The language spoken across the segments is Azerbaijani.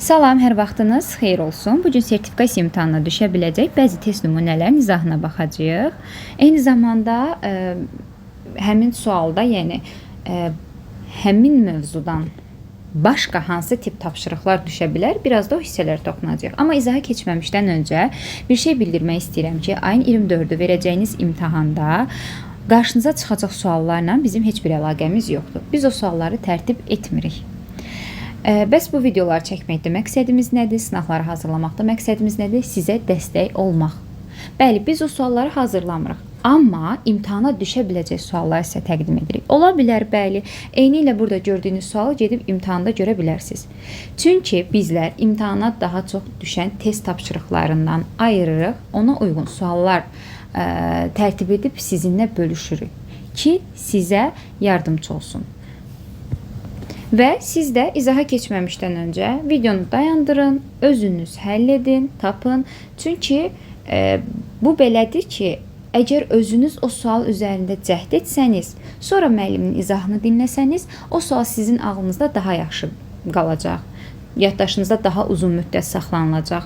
Salam, hər vaxtınız xeyir olsun. Bugün sertifikasiya imtahanına düşə biləcək bəzi test nümunələrin izahına baxacağıq. Eyni zamanda həmin sualda, yəni həmin mövzudan başqa hansı tip tapşırıqlar düşə bilər, biraz da o hissələrə toxunacağıq. Amma izaha keçməmişdən öncə bir şey bildirmək istəyirəm ki, ayın 24-ü verəcəyiniz imtahanda qarşınıza çıxacaq suallarla bizim heç bir əlaqəmiz yoxdur. Biz o sualları tərtib etmirik. Bəs bu videoları çəkməkdə məqsədimiz nədir? Sınaqları hazırlamaqda məqsədimiz nədir? Sizə dəstək olmaq. Bəli, biz o sualları hazırlamırıq. Amma imtahana düşə biləcək sualları sizə təqdim edirik. Ola bilər, bəli, eyni ilə burada gördüyünüz sualı gedib imtahanda görə bilərsiniz. Çünki bizlər imtahana daha çox düşən test tapşırıqlarından ayırırıq, ona uyğun suallar tərtib edib sizinlə bölüşürük ki, sizə yardımcı olsun. Və siz də izaha keçməmişdən öncə videonu dayandırın, özünüz həll edin, tapın. Çünki bu belədir ki, əgər özünüz o sual üzərində cəhd etsəniz, sonra müəllimin izahını dinləsəniz, o sual sizin ağlınızda daha yaxşı qalacaq. Yaddaşınızda daha uzun müddət saxlanılacaq.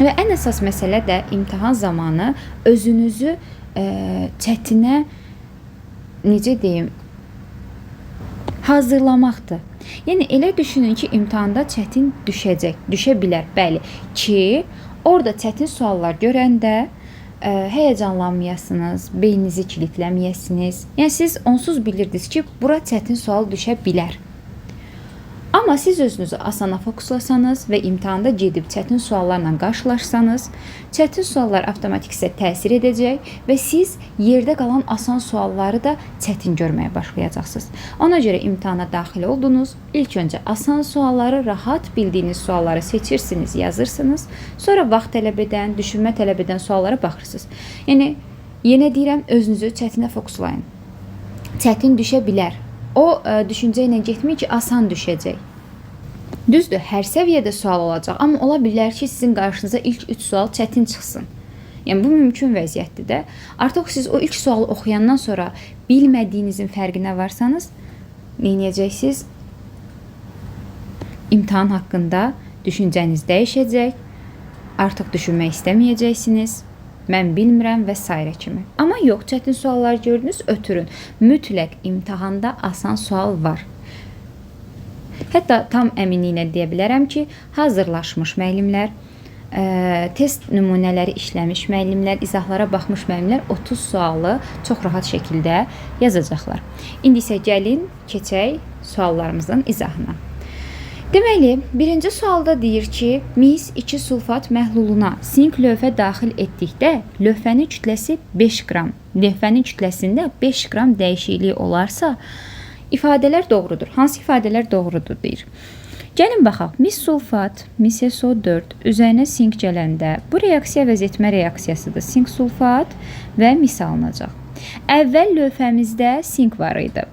Və ən əsas məsələ də imtahan zamanı özünüzü çətinə, necə deyim, hazırlamaqdır. Yəni elə düşünün ki, imtahanda çətin düşə bilər, bəli, ki, orada çətin suallar görəndə həyəcanlanmayasınız, beyninizi kilitləməyəsiniz. Yəni siz onsuz bilirdiniz ki, bura çətin sual düşə bilər. Amma siz özünüzü asana fokuslasanız və imtahanda gedib çətin suallarla qarşılaşsanız, çətin suallar avtomatik sizə təsir edəcək və siz yerdə qalan asan sualları da çətin görməyə başlayacaqsınız. Ona görə imtahana daxil oldunuz, ilk öncə asan sualları, rahat bildiyiniz sualları seçirsiniz, yazırsınız, sonra vaxt tələb edən, düşünmə tələb edən suallara baxırsınız. Yəni, yenə deyirəm, özünüzü çətinə fokuslayın. Çətin düşə bilər. O düşüncə ilə getməyin ki, asan düşəcək. Düzdür, hər səviyyədə sual olacaq, amma ola bilər ki, sizin qarşınıza ilk 3 sual çətin çıxsın. Yəni, bu mümkün vəziyyətdir də. Artıq siz o ilk sualı oxuyandan sonra bilmədiyinizin fərqinə varsanız, neyəcəksiniz? İmtahan haqqında düşüncəniz dəyişəcək, artıq düşünmək istəməyəcəksiniz. Mən bilmirəm və s. kimi. Amma yox, çətin suallar gördünüz, ötürün. Mütləq imtahanda asan sual var. Hətta tam əminliklə deyə bilərəm ki, hazırlaşmış müəllimlər, test nümunələri işləmiş müəllimlər, izahlara baxmış müəllimlər 30 sualı çox rahat şəkildə yazacaqlar. İndi isə gəlin, keçək suallarımızın izahına. Deməli, birinci sualda deyir ki, mis 2 sulfat məhluluna sink lövhə daxil etdikdə lövhənin kütləsi 5 qram, lövhənin kütləsində 5 qram dəyişiklik olarsa, ifadələr doğrudur. Hansı ifadələr doğrudur deyir. Gəlin baxaq, mis sulfat, mis SO4 üzərinə sink gələndə bu reaksiya vəzetmə reaksiyasıdır. Sink sulfat və mis alınacaq. Əvvəl lövhəmizdə sink var idi.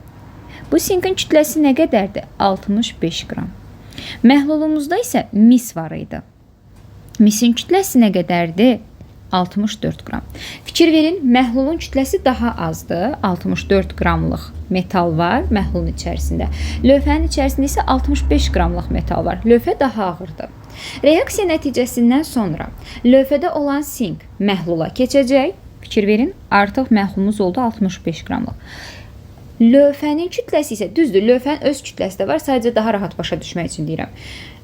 Bu sinkin kütləsi nə qədərdir? 65 qram. Məhlulumuzda isə mis var idi. Misin kütləsi nə qədərdir? 64 qram. Fikir verin, məhlulun kütləsi daha azdır. 64 qramlıq metal var məhlulun içərisində. Lövhənin içərisində isə 65 qramlıq metal var. Lövhə daha ağırdır. Reaksiya nəticəsindən sonra lövhədə olan sink məhlula keçəcək. Fikir verin, artıq məhlulumuz oldu 65 qramlıq. Lövhənin kütləsi isə, düzdür, lövhənin öz kütləsi də var, sadəcə daha rahat başa düşmək üçün deyirəm.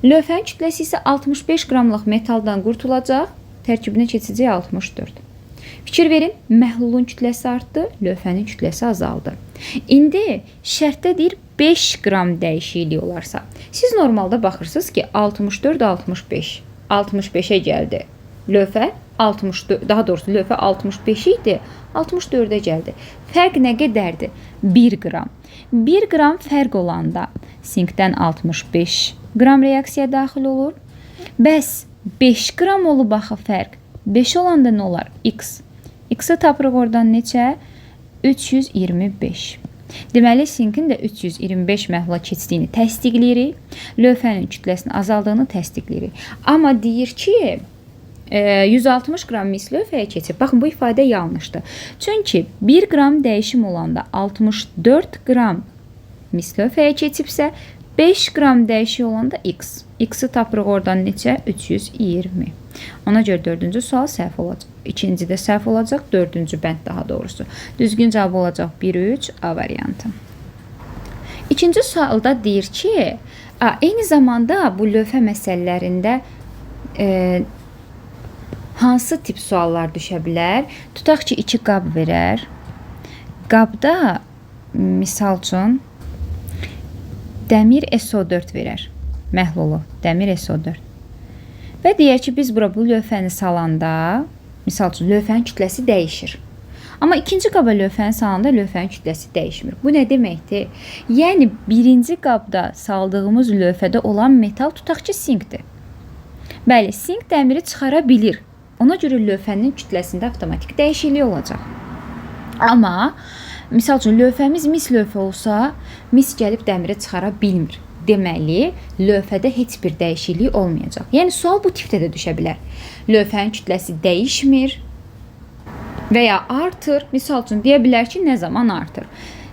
Lövhənin kütləsi isə 65 qramlıq metaldan qurtulacaq, tərkibinə keçəcək 64. Fikir verin, məhlulun kütləsi artdı, lövhənin kütləsi azaldı. İndi şərtdə deyir 5 qram dəyişiklik olarsa, siz normalda baxırsınız ki, 64-65, 65-ə gəldi. Lövhə 64, daha doğrusu lövhə 65 idi, 64-ə gəldi. Fərq nə qədərdir? 1 qram. 1 qram fərq olanda sinkdən 65 qram reaksiya daxil olur. Bəs 5 qram olub axı fərq. 5 olanda nə olar? X. X-i tapırıq oradan neçə? 325. Deməli, sinkin də 325 məhlula keçdiyini təsdiqləyirik. Lövhənin kütləsinin azaldığını təsdiqləyirik. Amma deyir ki, 160 qram mis lövhəyə keçib. Baxın, bu ifadə yanlışdır. Çünki 1 qram dəyişim olanda 64 qram mis lövhəyə keçibsə, 5 qram dəyişik olanda x. X-i tapırıq oradan neçə? 320. Ona görə 4-cü sual səhv olacaq. İkinci də səhv olacaq. 4-cü bənd daha doğrusu. Düzgün cavab olacaq 1-3 A variantı. İkinci sualda deyir ki, eyni zamanda bu lövhə məsələlərində hansı tip suallar düşə bilər? Tutaq ki, 2 qab verər. Qabda misal üçün dəmir SO4 verər. Məhlulu dəmir SO4. Və deyək ki, biz bura bu lövhəni salanda, misal üçün lövhənin kütləsi dəyişir. Amma ikinci qaba lövhəni salanda lövhənin kütləsi dəyişmir. Bu nə deməkdir? Yəni birinci qabda saldığımız lövhədə olan metal tutaq ki, sinkdir. Bəli, sink dəmiri çıxara bilir. Ona görə lövhənin kütləsində avtomatik dəyişiklik olacaq. Amma misal üçün lövhəmiz mis lövhə olsa, mis gəlib dəmiri çıxara bilmir. Deməli, lövhədə heç bir dəyişiklik olmayacaq. Yəni sual bu tipdə də düşə bilər. Lövhənin kütləsi dəyişmir və ya artır. Misal üçün deyə bilər ki, nə zaman artır?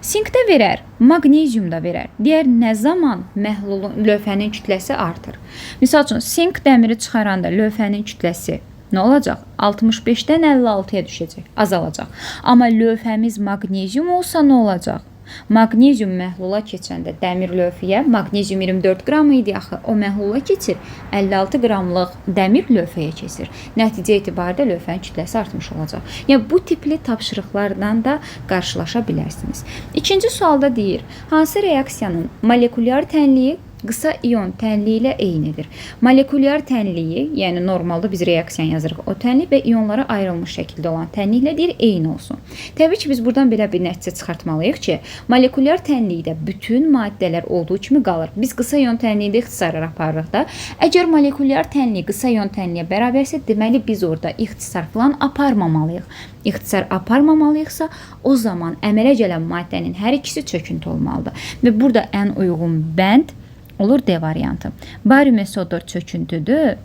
Sinkdə verər, maqneziumda verər. Deyər, nə zaman lövhənin kütləsi artır? Misal üçün, sink dəmiri çıxaranda lövhənin kütləsi nə olacaq? 65-dən 56-ya düşəcək, azalacaq. Amma lövhəmiz maqnezium olsa nə olacaq? Maqnezium məhlula keçəndə dəmir lövhəyə, maqnezium 24 qram idi axı, o məhlula keçir, 56 qramlıq dəmir lövhəyə keçir. Nəticə etibarilə lövhənin kütləsi artmış olacaq. Yəni, bu tipli tapşırıqlardan da qarşılaşa bilərsiniz. İkinci sualda deyir, hansı reaksiyanın molekulyar tənliyi qısa ion tənliyi ilə eynidir? Molekulyar tənliyi, yəni normalda biz reaksiyan yazırıq, o tənlik və ionlara ayrılmış şəkildə olan tənliklə deyir, eyni olsun. Təbii ki, biz buradan belə bir nəticə çıxartmalıyıq ki, molekulyar tənlikdə bütün maddələr olduğu kimi qalır. Biz qısa ion tənliyində ixtisarlar aparırıq da. Əgər molekulyar tənlik qısa ion tənliyə bərabərsə, deməli biz orada ixtisar falan aparmamalıyıq. İxtisar aparmamalıyıqsa, o zaman əmələ gələn maddənin hər ikisi çöküntü olmalıdır. Və burada ən uyğun bənd olur D variantı. Barium SO4 çöküntüdür.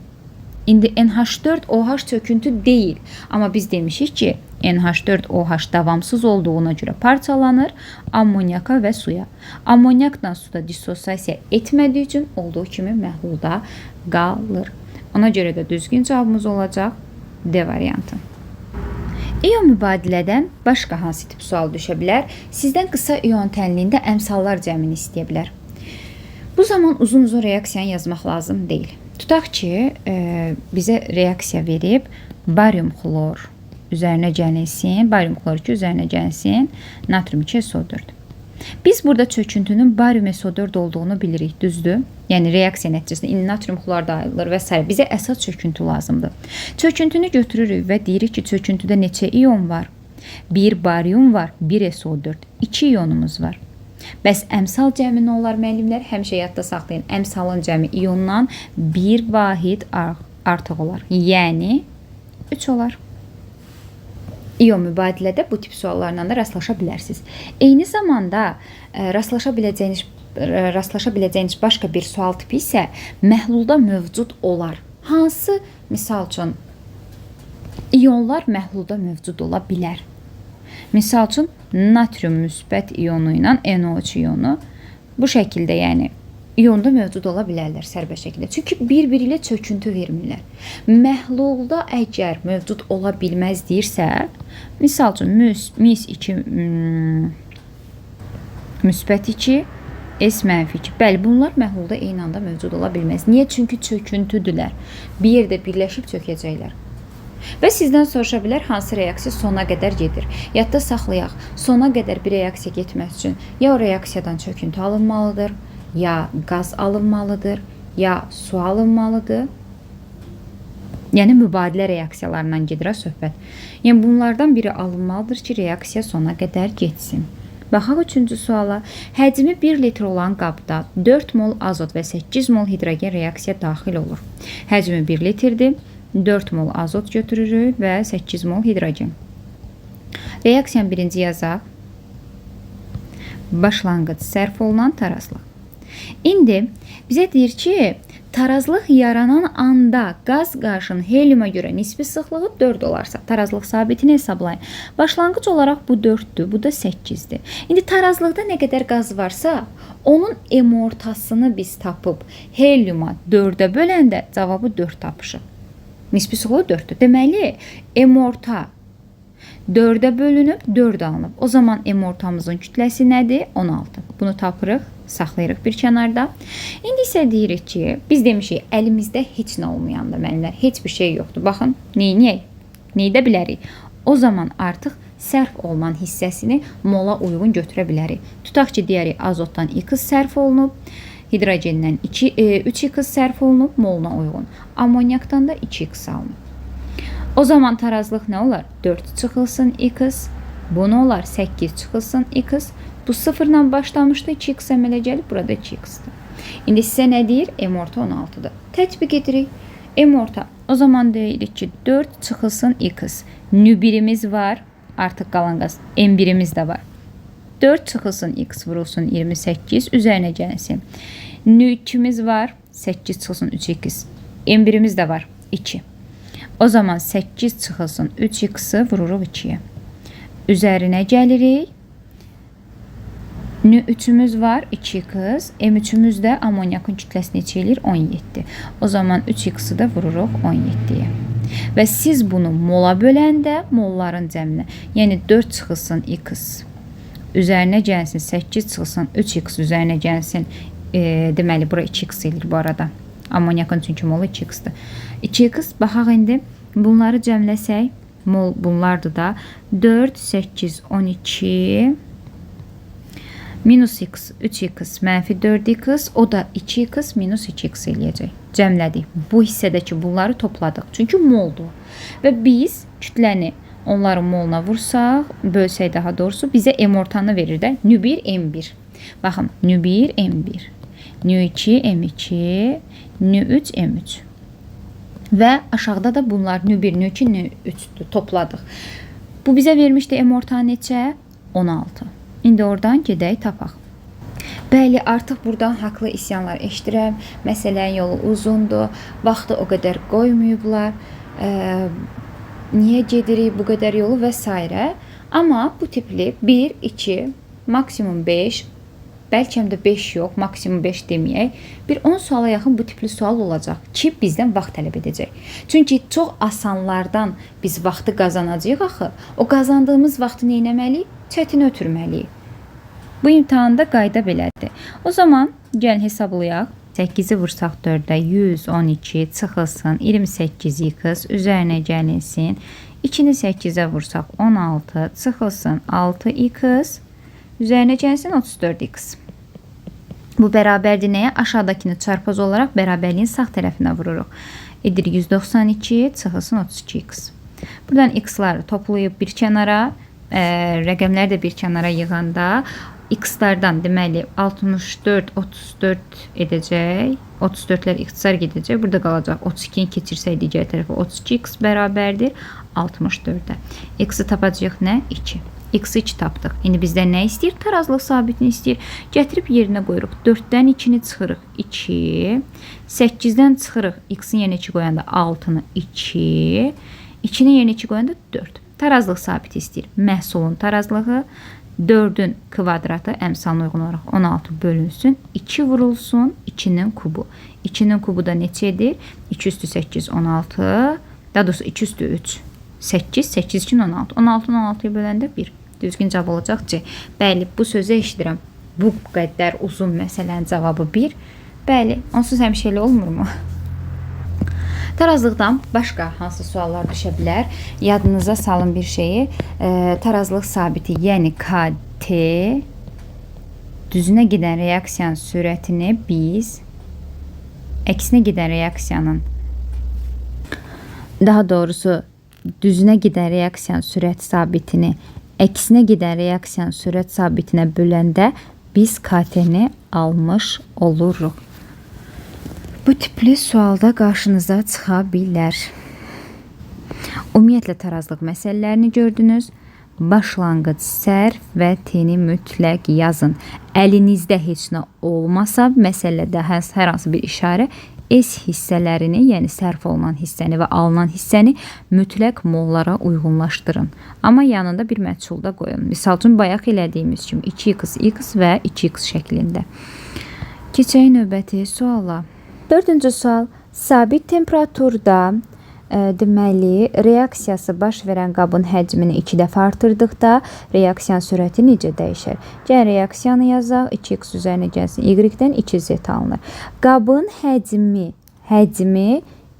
İndi NH4OH çöküntü deyil. Amma biz demişik ki, NH4OH davamsız olduğuna görə parçalanır ammonyaka və suya. Ammonyakdan suda dissosiasiya etmədiyi üçün olduğu kimi məhlulda qalır. Ona görə də düzgün cavabımız olacaq D variantı. İyon mübadilədən başqa hansı tip sual düşə bilər? Sizdən qısa iyon tənliyində əmsallar cəmini istəyə bilər. Bu zaman uzun-uzun reaksiyanı yazmaq lazım deyil. Tutaq ki, bizə reaksiya verib, barium xlor üzərinə gəlinsin, barium xlor 2 üzərinə gəlinsin, natrium 2 SO4. Biz burada çöküntünün barium SO4 olduğunu bilirik, düzdür? Yəni reaksiya nəticəsində indi natrium xlor da ayrılır və s. Bizə əsas çöküntü lazımdır. Çöküntünü götürürük və deyirik ki, çöküntüdə neçə iyon var? 1 barium var, 1 SO4, 2 iyonumuz var. Bəs əmsal cəmi nə olar müəllimlər? Həmişə yadda saxlayın. Əmsalın cəmi iyondan bir vahid artıq olar. Yəni 3 olar. İyon mübadilədə bu tip suallarla da rastlaşa bilərsiniz. Eyni zamanda rastlaşa biləcəyiniz başqa bir sual tipi isə məhlulda mövcud olar. Hansı, misal üçün, iyonlar məhlulda mövcud ola bilər? Misal üçün, natrium müsbət iyonu ilə NO3 iyonu bu şəkildə, yəni iyonda mövcud ola bilərlər sərbəst şəkildə. Çünki bir-biri ilə çöküntü vermirlər. Məhlulda əgər mövcud ola bilməz deyirsə, misal üçün mis2 müsbət 2, S-2. Bəli, bunlar məhlulda eyni anda mövcud ola bilməz. Niyə? Çünki çöküntüdürlər. Bir yerdə birləşib çökəcəklər. Və sizdən soruşa bilər, hansı reaksiya sona qədər gedir. Yadda saxlayaq, sona qədər bir reaksiya getməsi üçün ya o reaksiyadan çöküntü alınmalıdır, ya qaz alınmalıdır, ya su alınmalıdır. Yəni mübadilə reaksiyalarından gedir söhbət. Yəni bunlardan biri alınmalıdır ki, reaksiya sona qədər getsin. Baxaq 3-cü suala. Həcmi 1 litr olan qabda 4 mol azot və 8 mol hidrogen reaksiya daxil olur. Həcmi 1 litrdir. 4 mol azot götürürük və 8 mol hidrogen. Reaksiyanın birinci yazaq. Başlanğıc sərf olunan tarazlıq. İndi bizə deyir ki, tarazlıq yaranan anda qaz qarşının helyuma görə nisbi sıxlığı 4 olarsa, tarazlıq sabitini hesablayın. Başlanğıc olaraq bu 4-dür, bu da 8-dir. İndi tarazlıqda nə qədər qaz varsa, onun M ortasını biz tapıb helyuma 4-ə böləndə cavabı 4 tapışıq. Nisbi sıxlığı 4-dür. Deməli, M orta 4-ə bölünüb 4 alınıb. O zaman M ortamızın kütləsi nədir? 16. Bunu tapırıq, saxlayırıq bir kənarda. İndi isə deyirik ki, biz demişik, əlimizdə heç nə olmayanda müəllimlər, heç bir şey yoxdur. Baxın, neyniyək? Neydə bilərik? O zaman artıq sərf olunan hissəsini mola uyğun götürə bilərik. Tutaq ki, deyərik, azotdan 2 sərf olunub, hidrogendən 3x sərf olunub moluna uyğun. Amonyakdan da 2x alınıb. O zaman tarazlıq nə olar? 4 çıxılsın x, bu nə olar? 8 çıxılsın x. Bu sıfırla başlamışdı, 2x əmələ gəlib, burada 2x-dir. İndi sizə nə deyir? M orta 16-dır. Tətbiq edirik. M orta. O zaman deyirik ki, 4 çıxılsın x. Nü1-imiz var, artıq qalan qaz. M1-imiz də var. 4 çıxılsın x vurulsun 28, üzərinə gəlsin. Nü2-miz var, 8 çıxılsın 3x. M1-imiz də var, 2. O zaman 8 çıxılsın 3x-i vururuq 2-yə. Üzərinə gəlirik. Nü3-ümüz var 2x. M3-ümüz də amonyakın kütləsini neçə eləyir? 17. O zaman 3x-i də vururuq 17-yə. Və siz bunu mola böləndə molların cəminə, yəni 4 çıxılsın x üzərinə gəlsin 8 çıxılsın 3x üzərinə gəlsin. Deməli, bura 2x eləyir bu arada. Amonyakın çünki molu 2x-dir. 2x, baxaq indi bunları cəmləsək, mol bunlardır da 4, 8, 12 minus x, 3x, mənfi 4x, o da 2x minus 2x eləyəcək. Cəmlədik. Bu hissədəki bunları topladıq. Çünki moldur. Və biz kütləni onların moluna vursaq, bölsək daha doğrusu, bizə M ortanı verir də. Nü1, M1. Baxın, Nü1, M1. Nü2, M2. Nü3, M3. Və aşağıda da bunlar Nü1, Nü2, Nü3'dür. Topladıq. Bu bizə vermişdi M ortanı neçə? 16. İndi oradan gedək tapaq. Bəli, artıq buradan haqlı isyanlar eşidirəm. Məsələnin yolu uzundur. Vaxtı o qədər qoymayıblar. Niyə gedirik bu qədər yolu və s. Amma bu tipli 1, 2, maksimum 5, bəlkə də 5 yox, maksimum 5 deməyək. Bir 10 suala yaxın bu tipli sual olacaq ki, bizdən vaxt tələb edəcək. Çünki çox asanlardan biz vaxtı qazanacağıq axı. O qazandığımız vaxtı nə etməliyik? Çətin ötürməliyik. Bu imtahanda qayda belədir. O zaman gəlin hesablayaq. 8-i vursaq 4-ə 112 çıxılsın 28x üzərinə gəlinsin. 2-ni 8-ə vursaq 16 çıxılsın 6x üzərinə gəlsin 34x. Bu bərabərdir nəyə? Aşağıdakını çarpaz olaraq bərabərliyin sağ tərəfinə vururuq. Edir 192 çıxılsın 32x. Buradan x-ları toplayıb bir kənara, rəqəmləri də bir kənara yığanda x-lardan deməli 64, 34 edəcək. 34-lər ixtisar gedəcək. Burada qalacaq 32-ni keçirsək digər tərəfə 32x bərabərdir 64-ə. X-i tapacağıq nə? 2. X-i 2 tapdıq. İndi bizdən nə istəyir? Tarazlıq sabitini istəyir. Gətirib yerinə qoyuruq. 4-dən 2-ni çıxırıq 2. 8-dən çıxırıq. X-in yerinə 2 qoyanda 6-nı 2. 2-ni yerinə 2 qoyanda 4. Tarazlıq sabiti istəyir. Məhsulun tarazlığı 4-ün kvadratı əmsalına uyğun olaraq 16 bölünsün. 2 vurulsun 2-nin kubu. 2-nin kubu da neçədir? 2 üstü 8, 16. Daha doğrusu 2 üstü 3. 8, 8 üçün 16. 16-nı 16-ya böləndə 1. Düzgün cavab olacaq ki, bəli, bu sözü eşidirəm. Bu qədər uzun məsələnin cavabı 1. Bəli, onsuz həmişə elə olmurmu? Tarazlıqdan başqa hansı suallar düşə bilər? Yadınıza salın bir şeyi. Tarazlıq sabiti, yəni KT düzünə gedən reaksiyanın sürətini biz əksinə gedən reaksiyanın daha doğrusu düzünə gedən reaksiyanın sürət sabitini əksinə gedən reaksiyanın sürət sabitinə böləndə biz KT-ni almış oluruq. Bu tipli sualda qarşınıza çıxa bilər. Ümumiyyətlə tarazlıq məsələlərini gördünüz. Başlanğıc sərf və T-ni mütləq yazın. Əlinizdə heç nə olmasa, məsələdə hər hansı bir işarə S hissələrini, yəni sərf olunan hissəni və alınan hissəni mütləq mollara uyğunlaşdırın. Amma yanında bir məchul da qoyun. Misal üçün bayaq elədiyimiz kimi 2x, x və 2x şəklində. Keçək növbəti suala. 4-cü sual. Sabit temperaturda deməli, reaksiyası baş verən qabın həcmini 2 dəfə artırdıqda reaksiyanın sürəti necə dəyişir? Gəlin reaksiyanı yazaq. 2x üzərinə gəlsin. Y-dən 2z alınır. Qabın həcmi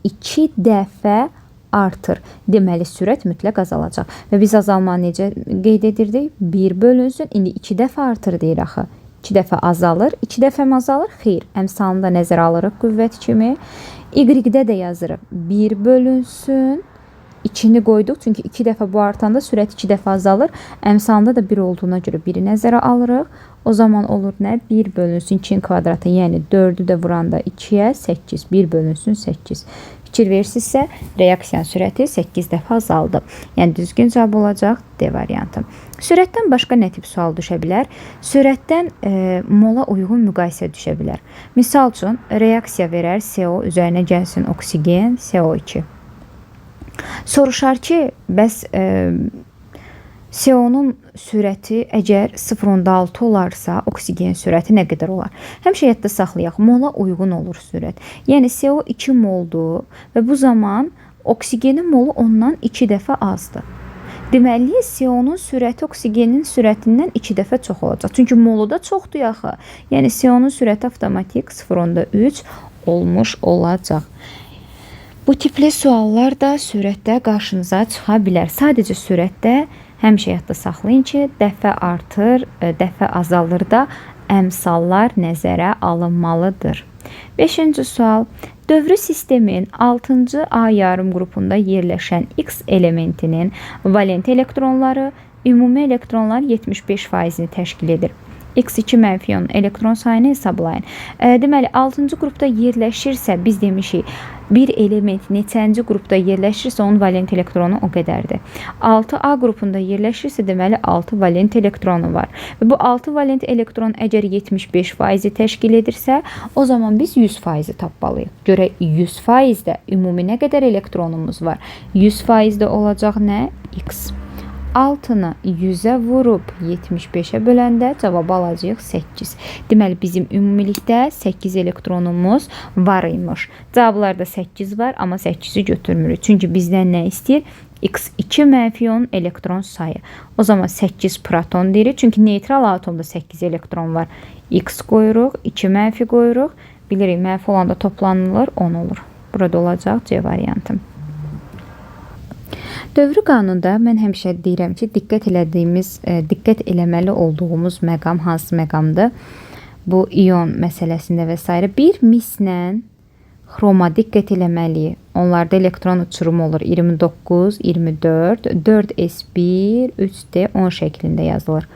2 dəfə artır. Deməli, sürət mütləq azalacaq. Və biz azalmanı necə qeyd edirdik? 1 bölünsün. İndi 2 dəfə artır deyir axı. 2 dəfə azalır. 2 dəfə mi azalır? Xeyr. Əmsalını da nəzərə alırıq qüvvət kimi. Y-də də yazırıq. 1 bölünsün. 2-ni qoyduq. Çünki 2 dəfə bu artanda sürət 2 dəfə azalır. Əmsalında da 1 olduğuna görə 1-i nəzərə alırıq. O zaman olur nə? 1 bölünsün 2-nin kvadratı. Yəni 4-ü də vuranda 2-yə 8. 1 bölünsün 8. Fikir versinizsə, reaksiyanın sürəti 8 dəfə azaldı. Yəni düzgün cavab olacaq D variantı. Sürətdən başqa nə tip sual düşə bilər? Sürətdən mola uyğun müqayisə düşə bilər. Misal üçün, reaksiya verər CO üzərinə gəlsin oksigen, CO2. Soruşar ki, bəs CO-nun sürəti əgər 0.6 olarsa, oksigen sürəti nə qədər olar? Həmişə yadda saxlayaq, mola uyğun olur sürət. Yəni CO 2 moldur və bu zaman oksigenin molu ondan 2 dəfə azdır. Deməli, CO-nun sürəti oksigenin sürətindən 2 dəfə çox olacaq. Çünki molu da çoxdur yaxı. Yəni CO-nun sürəti avtomatik 0.3 olmuş olacaq. Bu tipli suallar da sürətdə qarşınıza çıxa bilər. Sadəcə sürətdə həmişə yadda saxlayın ki, dəfə artır, dəfə azalır da əmsallar nəzərə alınmalıdır. 5-ci sual. Dövrü sistemin 6-cı A yarım qrupunda yerləşən X elementinin valent elektronları ümumi elektronlar 75%-ni təşkil edir. X2 mənfi ionun elektron sayını hesablayın. Deməli, 6-cı qrupda yerləşirsə, biz demişik, bir element neçənci qrupda yerləşirsə, onun valent elektronu o qədərdir. 6A qrupunda yerləşirsə, deməli, 6 valent elektronu var. Və bu 6 valent elektron əgər 75%-i təşkil edirsə, o zaman biz 100%-i tapmalıyıq. Görək, 100%-də ümumi nə qədər elektronumuz var? 100%-də olacaq nə? X. 6-nı 100-ə vurub 75-ə böləndə cavabı alacağıq 8. Deməli, bizim ümumilikdə 8 elektronumuz var imiş. Cavablarda 8 var, amma 8-i götürmürük. Çünki bizdən nə istəyir? X2 mənfi ionun elektron sayı. O zaman 8 proton deyirik. Çünki neytral atomda 8 elektron var. X qoyuruq, 2 mənfi qoyuruq. Bilirik, mənfi olanda toplanılır, 10 olur. Burada olacaq C variantı. Dövrü qanunda mən həmişə deyirəm ki, diqqət eləməli olduğumuz məqam hansı məqamdır? Bu ion məsələsində və s. Bir mislə xroma diqqət eləməliyik. Onlarda elektron uçurumu olur. 29, 24, 4s1, 3d 10 şəklində yazılır.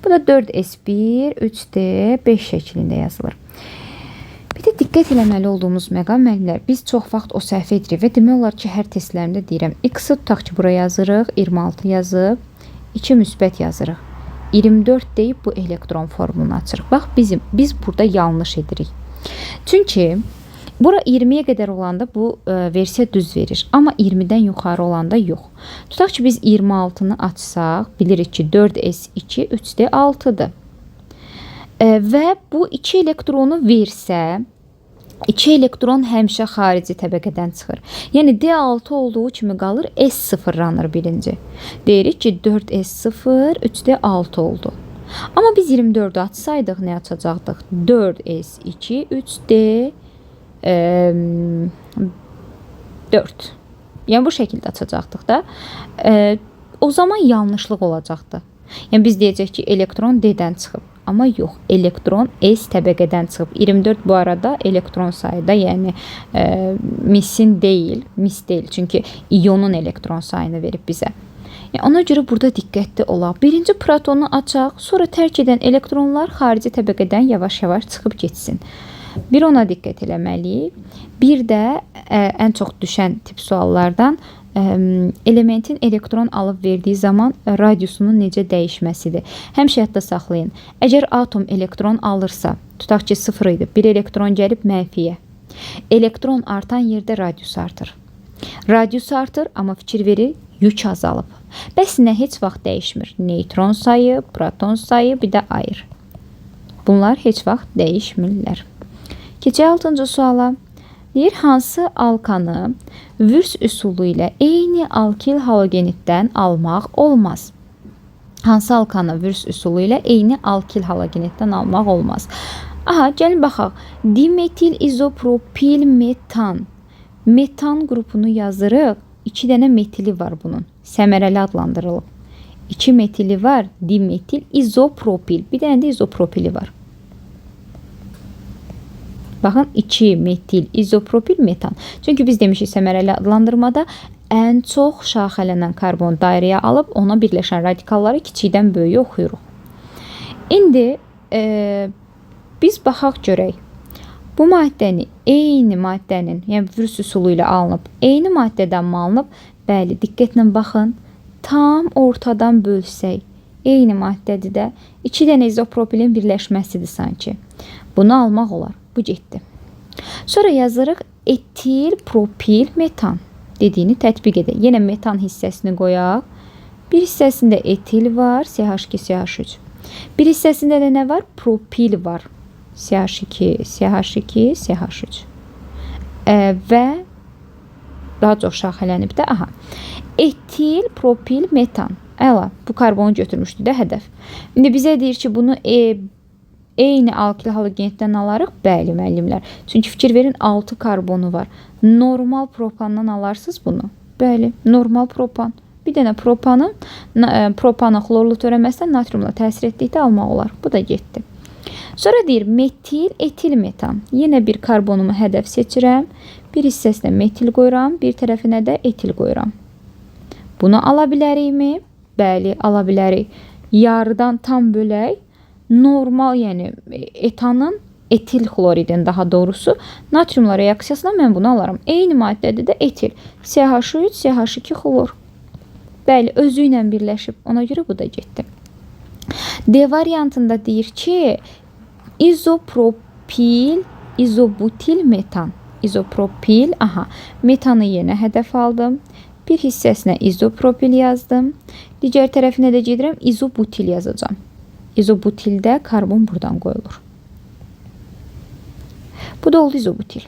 Bu da 4s1, 3d 5 şəklində yazılır. Bir də diqqət eləməli olduğumuz məqam müəllimlər, biz çox vaxt o səhv edirik və demək olar ki, hər testlərimdə deyirəm. X-ı tutaq ki, buraya yazırıq, 26 yazıb, 2 müsbət yazırıq. 24 deyib bu elektron formulunu açırıq. Bax, biz burada yanlış edirik. Çünki bura 20-yə qədər olanda bu versiya düz verir. Amma 20-dən yuxarı olanda yox. Tutaq ki, biz 26-nı açsaq, bilirik ki, 4s2, 3d 6-dır. Və bu 2 elektronu versə, 2 elektron həmişə xarici təbəqədən çıxır. Yəni D6 olduğu kimi qalır, S sıfırlanır birinci. Deyirik ki, 4S0, 3D6 oldu. Amma biz 24-ü açsaydıq, nə açacaqdıq? 4S2, 3D 4. Yəni bu şəkildə açacaqdıq da. O zaman yanlışlıq olacaqdı. Yəni biz deyəcək ki, elektron D-dən çıxıb. Amma yox, elektron S təbəqədən çıxıb. 24 bu arada elektron sayıda, yəni misin deyil, mis deyil. Çünki ionun elektron sayını verib bizə. Yəni, ona görə burada diqqətli olaq. Birinci protonu açaq, sonra tərk edən elektronlar xarici təbəqədən yavaş-yavaş çıxıb getsin. Bir ona diqqət eləməliyik. Bir də ən çox düşən tip suallardan elementin elektron alıb verdiyi zaman radiusunun necə dəyişməsidir. Həmişə yadda saxlayın. Əgər atom elektron alırsa, tutaq ki 0 idi, bir elektron gəlib mənfiyə. Elektron artan yerdə radius artır. Radius artır, amma fikir verir, yük azalıb. Bəs nə heç vaxt dəyişmir? Neytron sayı, proton sayı, bir də ayır. Bunlar heç vaxt dəyişmirlər. Keçək 6-cı suala. Deyir, hansı alkanı Würz üsulu ilə eyni alkil halogenitdən almaq olmaz? Hansı alkanı Würz üsulu ilə eyni alkil halogenitdən almaq olmaz? Aha, gəlin baxaq. Dimetil izopropil metan. Metan qrupunu yazırıq. 2 dənə metili var bunun. Səmərəli adlandırılıb. 2 metili var. Dimetil izopropil. Bir dənə də izopropili var. Baxın, 2 metil izopropil metan. Çünki biz demişik səmərəli adlandırmada ən çox şaxələnən karbon dairəyə alıb ona birləşən radikalları kiçikdən böyüyə oxuyuruq. İndi biz baxaq görək. Bu maddəni eyni maddənin, yəni Würz üsulu ilə alınıb, eyni maddədən mi alınıb? Bəli, diqqətlə baxın. Tam ortadan bölsək, eyni maddədir də 2 dənə izopropilin birləşməsidir sanki. Bunu almaq olar. Bu getdi. Sonra yazırıq etil propil metan dediyini tətbiq edək. Yenə metan hissəsini qoyaq. Bir hissəsində etil var, CH2, CH3. Bir hissəsində də nə var? Propil var. CH2, CH2, CH3. Və daha çox şaxələnib də. Aha. Etil propil metan. Əla, bu karbonu götürmüşdü də hədəf. İndi bizə deyir ki, bunu eyni alkil halogenitdən alarıq. Bəli, müəllimlər. Çünki fikir verin, 6 karbonu var. Normal propandan alarsınız bunu. Bəli, normal propan. Bir dənə propana xlorlu törəməzdən natriumla təsir etdikdə almaq olar. Bu da getdi. Sonra deyir, metil, etil metan. Yenə bir karbonumu hədəf seçirəm. Bir hissəsinə metil qoyuram, bir tərəfinə də etil qoyuram. Bunu ala bilərikmi? Bəli, ala bilərik. Yarıdan tam bölək. Normal, yəni etanın etil xloridin daha doğrusu natriumla reaksiyasına mən bunu alaram. Eyni maddədir də etil. CH3, CH2 xlor. Bəli, özü ilə birləşib. Ona görə bu da getdi. D variantında deyir ki, izopropil, izobutil metan. İzopropil, aha, metanı yenə hədəf aldım. Bir hissəsinə izopropil yazdım. Digər tərəfinə də gedirəm, izobutil yazacağım. İzobutildə karbon buradan qoyulur. Bu da oldu izobutil.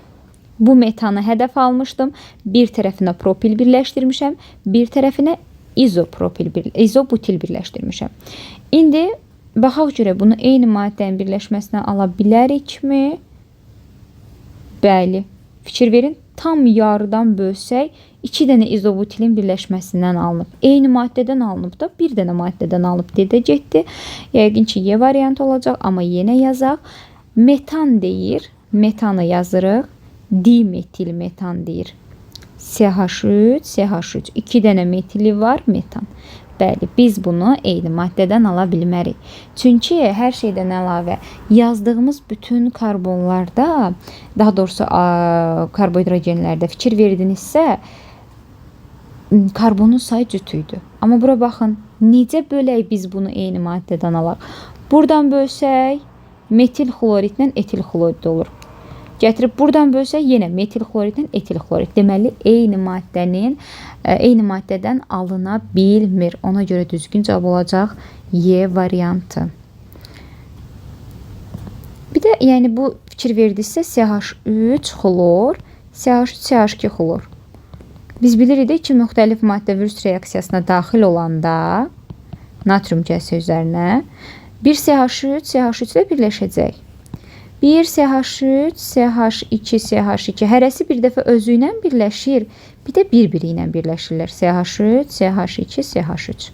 Bu metanı hədəf almışdım. Bir tərəfinə propil birləşdirmişəm. Bir tərəfinə izobutil birləşdirmişəm. İndi baxaq görək, bunu eyni maddənin birləşməsinə ala bilərikmi? Bəli. Fikir verin, tam yarıdan bölsək 2 dənə izobutilin birləşməsindən alınıb. Eyni maddədən alınıb da bir dənə maddədən alınıb dedə getdi. Yəqin ki, Y variantı olacaq, amma yenə yazaq. Metan deyir. Metanı yazırıq. Dimetil metan deyir. CH3, CH3. 2 dənə metili var, metan. Bəli, biz bunu eyni maddədən ala bilmərik. Çünki hər şeydən əlavə yazdığımız bütün karbonlarda, daha doğrusu karbohidrogenlərdə fikir verdinizsə, karbonun sayı cütüydü. Amma bura baxın, necə bölək biz bunu eyni maddədən alaq? Buradan bölsək, metil xloridlə etil xlorid olur. Gətirib buradan bölsək, yenə metil xloridlə etil xlorid. Deməli, eyni maddədən alına bilmir. Ona görə düzgün cavab olacaq Y variantı. Bir də, yəni bu fikir verdinizsə, CH3 xlor, CH3, CH2 xlor. Biz bilirik ki, müxtəlif maddə Würz reaksiyasına daxil olanda natrium gəlsə üzərinə bir CH3, CH3 ilə birləşəcək. Bir CH3, CH2, CH2. Hərəsi bir dəfə özü ilə birləşir. Bir də bir-biri ilə birləşirlər. CH3, CH2, CH3.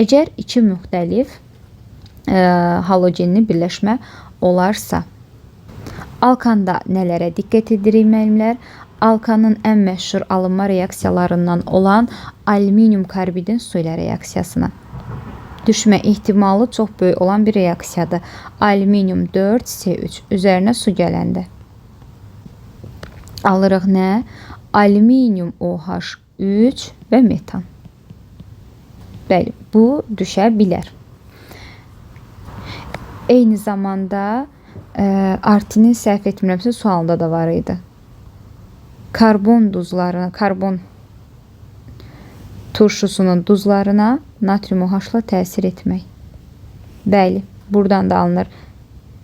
Əgər 2 müxtəlif halogenli birləşmə olarsa. Alkanda nələrə diqqət edirik müəllimlər? Alkanın ən məşhur alınma reaksiyalarından olan alüminium karbidin su ilə reaksiyasına düşmə ehtimalı çox böyük olan bir reaksiyadır. Alüminium 4C3 üzərinə su gələndə. Alırıq nə? Alüminium OH3 və metan. Bəli, bu düşə bilər. Eyni zamanda Artinin səhv etmirəmsə sualda da var idi. Karbon duzlarına, karbon turşusunun duzlarına natrium OH-la təsir etmək. Bəli, buradan da alınır.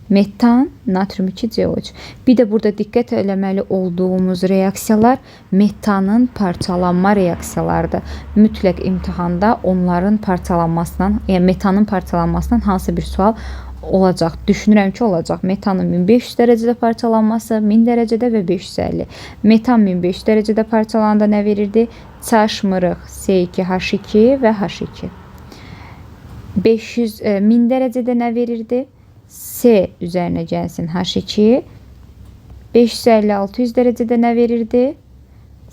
Metan, natrium 2CO3. Bir de burada diqqət eləməli olduğumuz reaksiyalar metanın parçalanma reaksiyalarıdır. Mütləq imtahanda onların parçalanmasından, yəni metanın parçalanmasından hansı bir sual olacaq. Düşünürəm ki, olacaq. Metanın 1500 dərəcədə parçalanması, 1000 dərəcədə və 550. Metan 1500 dərəcədə parçalananda nə verirdi? Çaşmırıq C2H2 və H2. 1000 dərəcədə nə verirdi? C üzərinə gəlsin H2. 550-600 dərəcədə nə verirdi?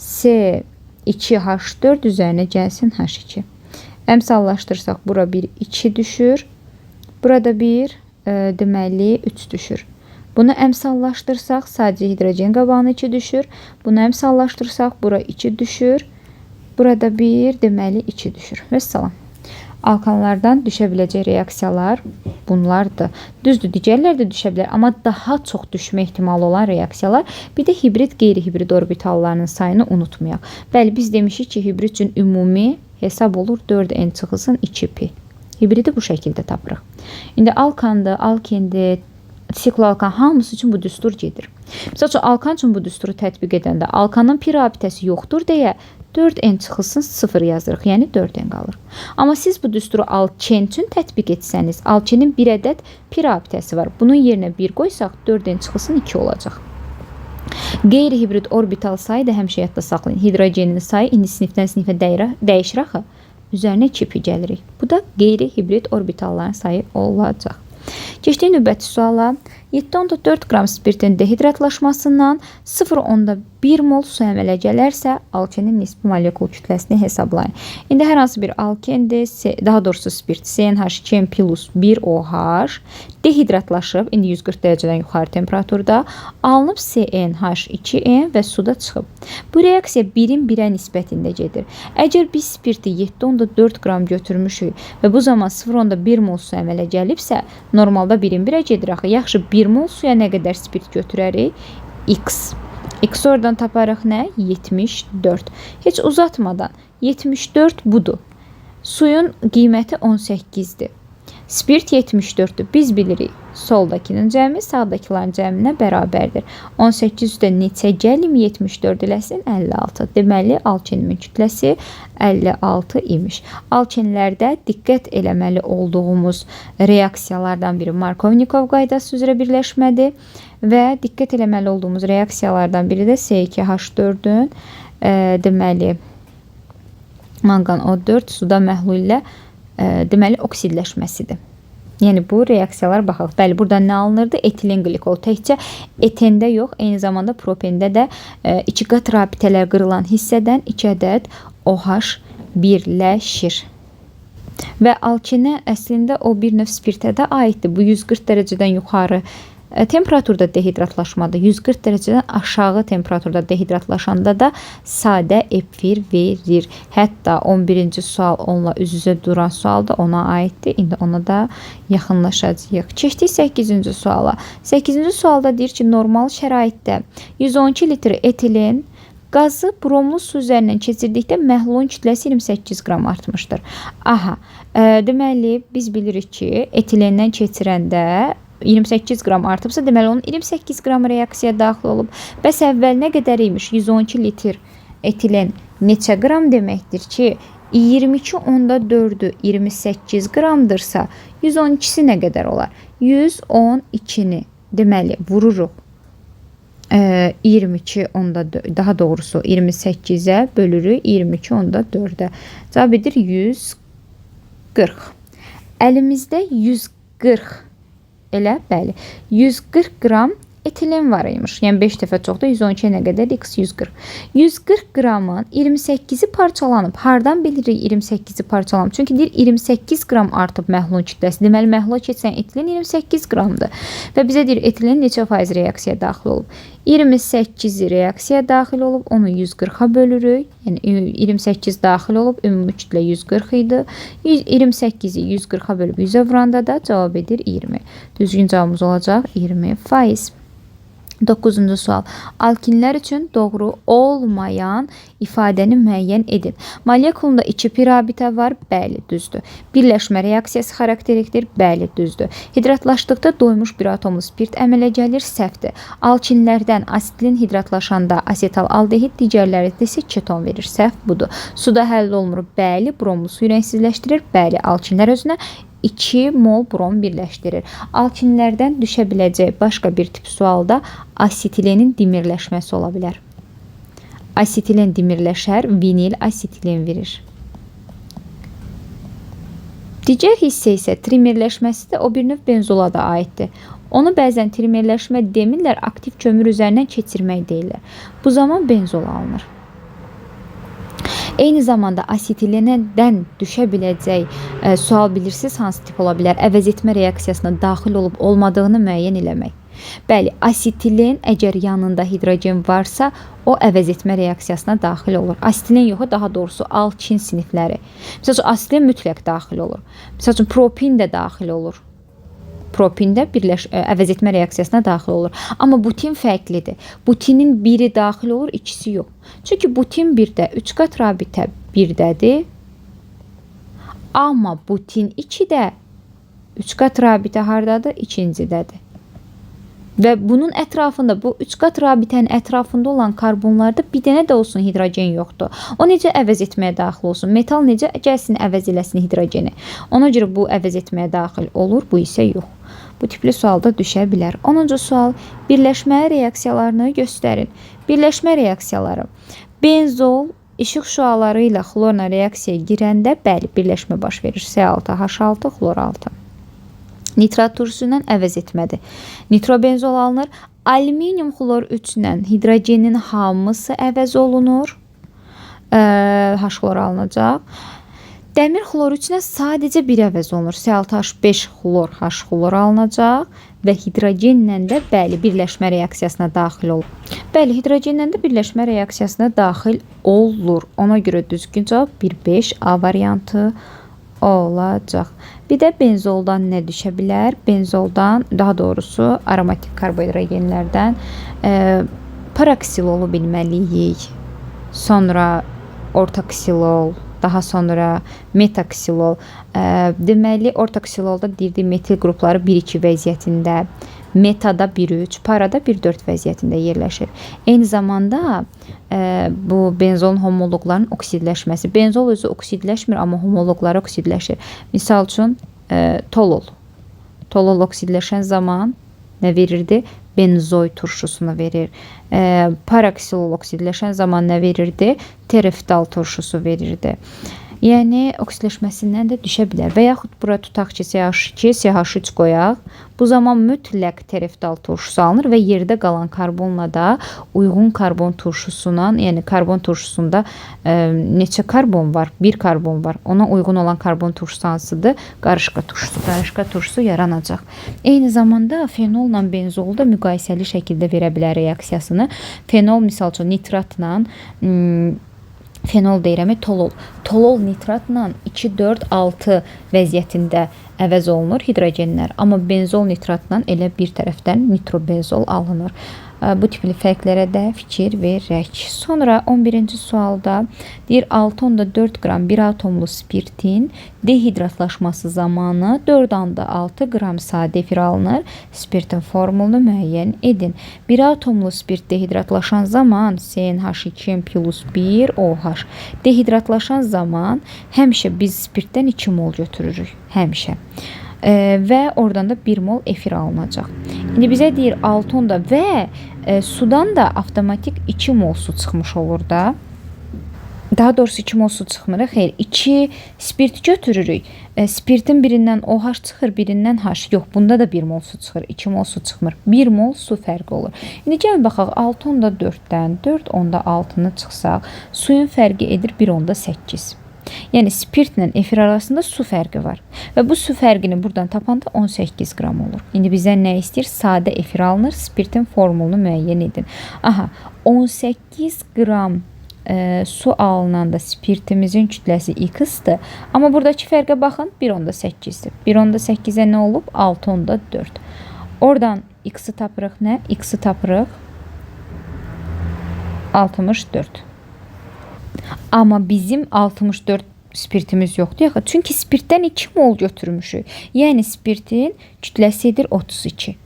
C2H4 üzərinə gəlsin H2. Əmsallaşdırsaq bura bir 2 düşür. Burada bir deməli 3 düşür. Bunu əmsallaşdırsaq sadəcə hidrogen qabağına 2 düşür. Bunu əmsallaşdırsaq bura 2 düşür. Burada bir deməli 2 düşür. Vəssalam. Alkanlardan düşə biləcək reaksiyalar bunlardır. Düzdür, digərlər də düşə bilər, amma daha çox düşmə ehtimalı olan reaksiyalar. Bir də hibrid, qeyri-hibrid orbitallarının sayını unutmayaq. Bəli, biz demişik ki, hibrid üçün ümumi hesab olur 4n çıxılsın 2pi. Hibridi bu şəkildə tapırıq. İndi alkandır, alkendir, sikloalkan hamısı üçün bu düstur gedir. Məsəl üçün, alkan üçün bu düsturu tətbiq edəndə alkanın pi rabitəsi yoxdur deyə 4n çıxılsın 0 yazırıq, yəni 4n qalır. Amma siz bu düsturu alken üçün tətbiq etsəniz, alkenin bir ədəd pi rabitəsi var. Bunun yerinə 1 qoysaq 4n çıxılsın 2 olacaq. Qeyri-hibrid orbital sayı da həmişə yadda saxlayın. Hidrogenin sayı indi sinifdən sinifə dəyişir axı. Üzərinə 2pi gəlirik. Bu da qeyri-hibrid orbitalların sayı olacaq. Keçdik növbəti suala. 7,4 qram spirtin dehidratlaşmasından 0,1 mol su əmələ gələrsə, alkenin nisbi molekul kütləsini hesablayın. İndi hər hansı bir alkendir, daha doğrusu spirt, CnH2n plus 1OH dehidratlaşıb, indi 140 dərəcədən yuxarı temperaturda alınıb CnH2n və suda çıxıb. Bu reaksiya 1-in 1-ə nisbətində gedir. Əgər biz spirti 7,4 qram götürmüşük və bu zaman 0,1 mol su əmələ gəlibsə, normalda 1-in 1-ə gedir axı. Yaxşı, 1 mol suya nə qədər spirt götürərik? X. X oradan taparıq nə? 74. Heç uzatmadan 74 budur. Suyun qiyməti 18-dir. Spirt 74'dür. Biz bilirik. Soldakının cəmi sağdakiların cəminə bərabərdir. 18 üstə neçə gəlim 74 eləsin 56. Deməli alkenimin kütləsi 56 imiş. Alkenlərdə diqqət eləməli olduğumuz reaksiyalardan biri Markovnikov qaydası üzrə birləşmədir və diqqət eləməli olduğumuz reaksiyalardan biri də C2H4-ün deməli manqan O4 suda məhlul ilə deməli oksidləşməsidir. Yəni bu reaksiyalar baxaq. Bəli, burada nə alınırdı? Etilen glikol. Təkcə etende yox, eyni zamanda propende də 2 qat rabitələr qırılan hissədən 2 ədəd OH birləşir. Və alkenə əslində o bir növ spirtə də aiddir. Bu 140 dərəcədən yuxarı temperaturda dehidratlaşmada, 140 dərəcədən aşağı temperaturda dehidratlaşanda da sadə efir verir. Hətta 11-ci sual onunla üz-üzə duran sual da ona aiddir. İndi ona da yaxınlaşacağıq. Keçdik 8-ci suala. 8-ci sualda deyir ki, normal şəraitdə 112 litr etilen qazı bromlu su üzərindən keçirdikdə məhlulun kütləsi 28 qram artmışdır. Aha, deməli biz bilirik ki, etilenden keçirəndə 28 qram artıbsa, deməli onun 28 qram reaksiya daxil olub. Bəs əvvəl nə qədər imiş? 112 litr etilen neçə qram deməkdir ki, 22,4'ü 28 qramdırsa, 112'si nə qədər olar? 112'ni deməli vururuq 22,4, daha doğrusu 28'e bölürük 22,4'e. Cavab edir 140. Əlimizdə 140 elə, bəli, 140 qram etilen var imiş. Yəni 5 dəfə çoxdur. 112 nə qədər? X 140. 140 qramın 28-i parçalanıb. Hardan bilirik 28-i parçalanıb? Çünki deyir 28 qram artıb məhlulun kütləsi. Deməli məhlula keçən etilen 28 qramdır. Və bizə deyir etilen neçə faiz reaksiyaya daxil olub? 28 reaksiyaya daxil olub. Onu 140-a bölürük. Yəni 28 daxil olub. Ümumi kütlə 140 idi. 28-i 140-a bölüb 100-ə vuranda da cavab edir 20. Düzgün cavabımız olacaq 20%. 9-cu sual. Alkinlər üçün doğru olmayan ifadəni müəyyən edin. Molekulunda 2 pirabitə var. Bəli, düzdür. Birləşmə reaksiyası xarakterikdir. Bəli, düzdür. Hidratlaşdıqda doymuş bir atomlu spirt əmələ gəlir. Səhvdir. Alkinlərdən asetilin hidratlaşanda asetal aldehid, digərlərində isə keton verir. Səhv budur. Suda həll olunur. Bəli, bromlu suyu rəngsizləşdirir. Bəli, alkinlər özünə 2 mol brom birləşdirir. Alkinlərdən düşə biləcək başqa bir tip sualda asetilenin dimirləşməsi ola bilər. Asetilen dimirləşər, vinil asetilen verir. Digər hissə isə trimerləşməsi də o bir növ benzola da aiddir. Onu bəzən trimerləşmə demirlər, aktiv kömür üzərindən keçirmək deyirlər. Bu zaman benzol alınır. Eyni zamanda asetilendən düşə biləcək sual bilirsiniz hansı tip ola bilər? Əvəz etmə reaksiyasına daxil olub olmadığını müəyyən eləmək. Bəli, asetilen əgər yanında hidrogen varsa, o əvəz etmə reaksiyasına daxil olur. Asetilen yox, daha doğrusu alkin sinifləri. Məsəl üçün asetilen mütləq daxil olur. Məsəl üçün propin də daxil olur. Propin də əvəz etmə reaksiyasına daxil olur. Amma butin fərqlidir. Butinin biri daxil olur, ikisi yox. Çünki butin 1-də 3 qat rabitə 1-dədir. Amma butin 2-də 3 qat rabitə hardadır? 2-cidədir. Və bunun ətrafında, bu 3 qat rabitənin ətrafında olan karbonlarda bir dənə də olsun hidrogen yoxdur. O necə əvəz etməyə daxil olsun? Metal necə gəlsin əvəz eləsin hidrogeni? Ona görə bu əvəz etməyə daxil olur, bu isə yox. Bu tipli sualda düşə bilər. 10-cu sual. Birləşmə reaksiyalarını göstərin. Birləşmə reaksiyaları. Benzol işıq şüaları ilə xlorla reaksiyaya girəndə bəli, birləşmə baş verir. C6H6, xlor 6. Nitrat turşusu ilə əvəz etmədir. Nitrobenzol alınır. Alüminium xlor 3 ilə hidrogenin hamısı əvəz olunur. H-xlor alınacaq. Dəmir xlor 3 ilə sadəcə bir əvəz olunur. C6H5 xlor, H-xlor alınacaq və hidrogenlə də bəli, birləşmə reaksiyasına daxil olur. Bəli, hidrogenlə də birləşmə reaksiyasına daxil olur. Ona görə düzgün cavab 1-5 A variantı olacaq. Bir də benzoldan nə düşə bilər? Benzoldan, daha doğrusu aromatik karbohidrogenlərdən paraksilolu bilməliyik. Sonra ortaksilol, daha sonra metaksilol. Deməli, ortaksilolda deyildi metil qrupları 1-2 vəziyyətində, metada 1-3, parada 1-4 vəziyyətində yerləşir. Eyni zamanda bu benzolun homoloqlarının oksidləşməsi. Benzol özü oksidləşmir, amma homoloqları oksidləşir. Misal üçün tolol. Tolol oksidləşən zaman nə verirdi? Benzoy turşusunu verir. Paraksilol oksidləşən zaman nə verirdi? Tereftal turşusu verirdi. Yəni oksidləşməsindən də düşə bilər. Və yaxud bura tutaq ki, CH2, CH3 qoyaq. Bu zaman mütləq tereftal turşusu alınır və yerdə qalan karbonla da uyğun karbon turşusuna, yəni karbon turşusunda neçə karbon var? Bir karbon var. Ona uyğun olan karbon turşusu hansıdır? Qarışqa turşusu. Qarışqa turşusu yaranacaq. Eyni zamanda fenolla benzol da müqayisəli şəkildə verə bilər reaksiyasını. Fenol misal üçün nitratla fenol deyirəm, tolol. Tolol nitratla 2, 4, 6 vəziyyətində əvəz olunur hidrogenlər. Amma benzol nitratla elə bir tərəfdən nitrobenzol alınır. Bu tipli fərqlərə də fikir verək. Sonra 11-ci sualda deyir 6,4 qram bir atomlu spirtin dehidratlaşması zamanı 4,6 qram sadefir alınır. Spirtin formulunu müəyyən edin. Bir atomlu spirt dehidratlaşan zaman CnH2 plus 1 OH. Dehidratlaşan zaman həmişə biz spirtdən 2 mol götürürük. Həmişə. Və oradan da 1 mol efir alınacaq. İndi bizə deyir 6 və sudan da avtomatik 2 mol su çıxmış olur da. Daha doğrusu 2 mol su çıxmır. Xeyr, 2 spirt götürürük. Spirtin birindən OH çıxır, birindən H. Yox, bunda da 1 mol su çıxır, 2 mol su çıxmır. 1 mol su fərqi olur. İndi gəl baxaq 6.4-dən 4.6-nı çıxsaq, suyun fərqi edir 1.8. Yəni spirtlə efir arasında su fərqi var. Və bu su fərqini buradan tapanda 18 qram olur. İndi bizdən nə istəyir? Sadə efir alınır, spirtin formulunu müəyyən edin. Aha, 18 qram su alınanda spirtimizin kütləsi x-dır. Amma buradakı fərqə baxın, 1.8-dir. 1.8-ə nə olub? 6.4. Oradan x-i tapırıq nə? X-i tapırıq 64. Amma bizim 64 spirtimiz yoxdur yaxı. Çünki spirtdən 2 mol götürmüşük. Yəni spirtin kütləsi edir 32.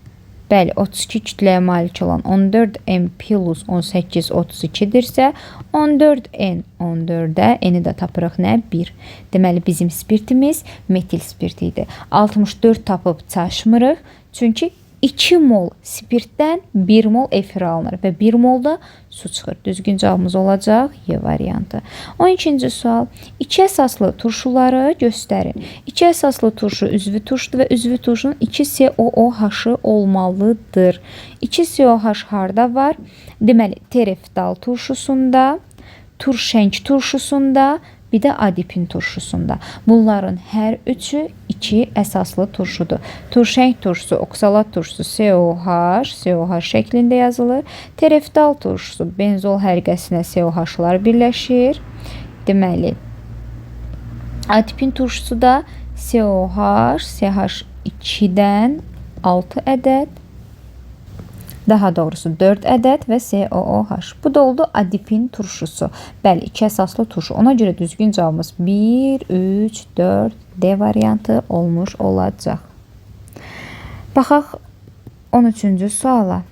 Bəli, 32 kütləyə malik olan 14N plus 18 32-dirsə, 14N 14-də N-i də tapırıq nə? 1. Deməli, bizim spirtimiz metil spirti idi. 64 tapıb çaşmırıq. Çünki 2 mol spirtdən 1 mol efir alınır və 1 mol da su çıxır. Düzgün cavabımız olacaq Y variantı. 12-ci sual. 2 əsaslı turşuları göstərin. 2 əsaslı turşu üzvü turşudur və üzvü turşunun 2 COOH-ı olmalıdır. 2 COH harda var? Deməli, tereftal turşusunda, turşenk turşusunda, bir də adipin turşusunda. Bunların hər üçü 2 əsaslı turşudur. Turşenk turşusu, oksalat turşusu COH şəklində yazılır. Tereftal turşusu, benzol hərqəsinə COH-lar birləşir. Deməli, adipin turşusu da COH, CH2-dən 6 ədəd, daha doğrusu 4 ədəd və COOH. Bu da oldu adipin turşusu. Bəli, 2 əsaslı turşu. Ona görə düzgün cavabımız 1, 3, 4, D variantı olmuş olacaq. Baxaq 13-cü suala.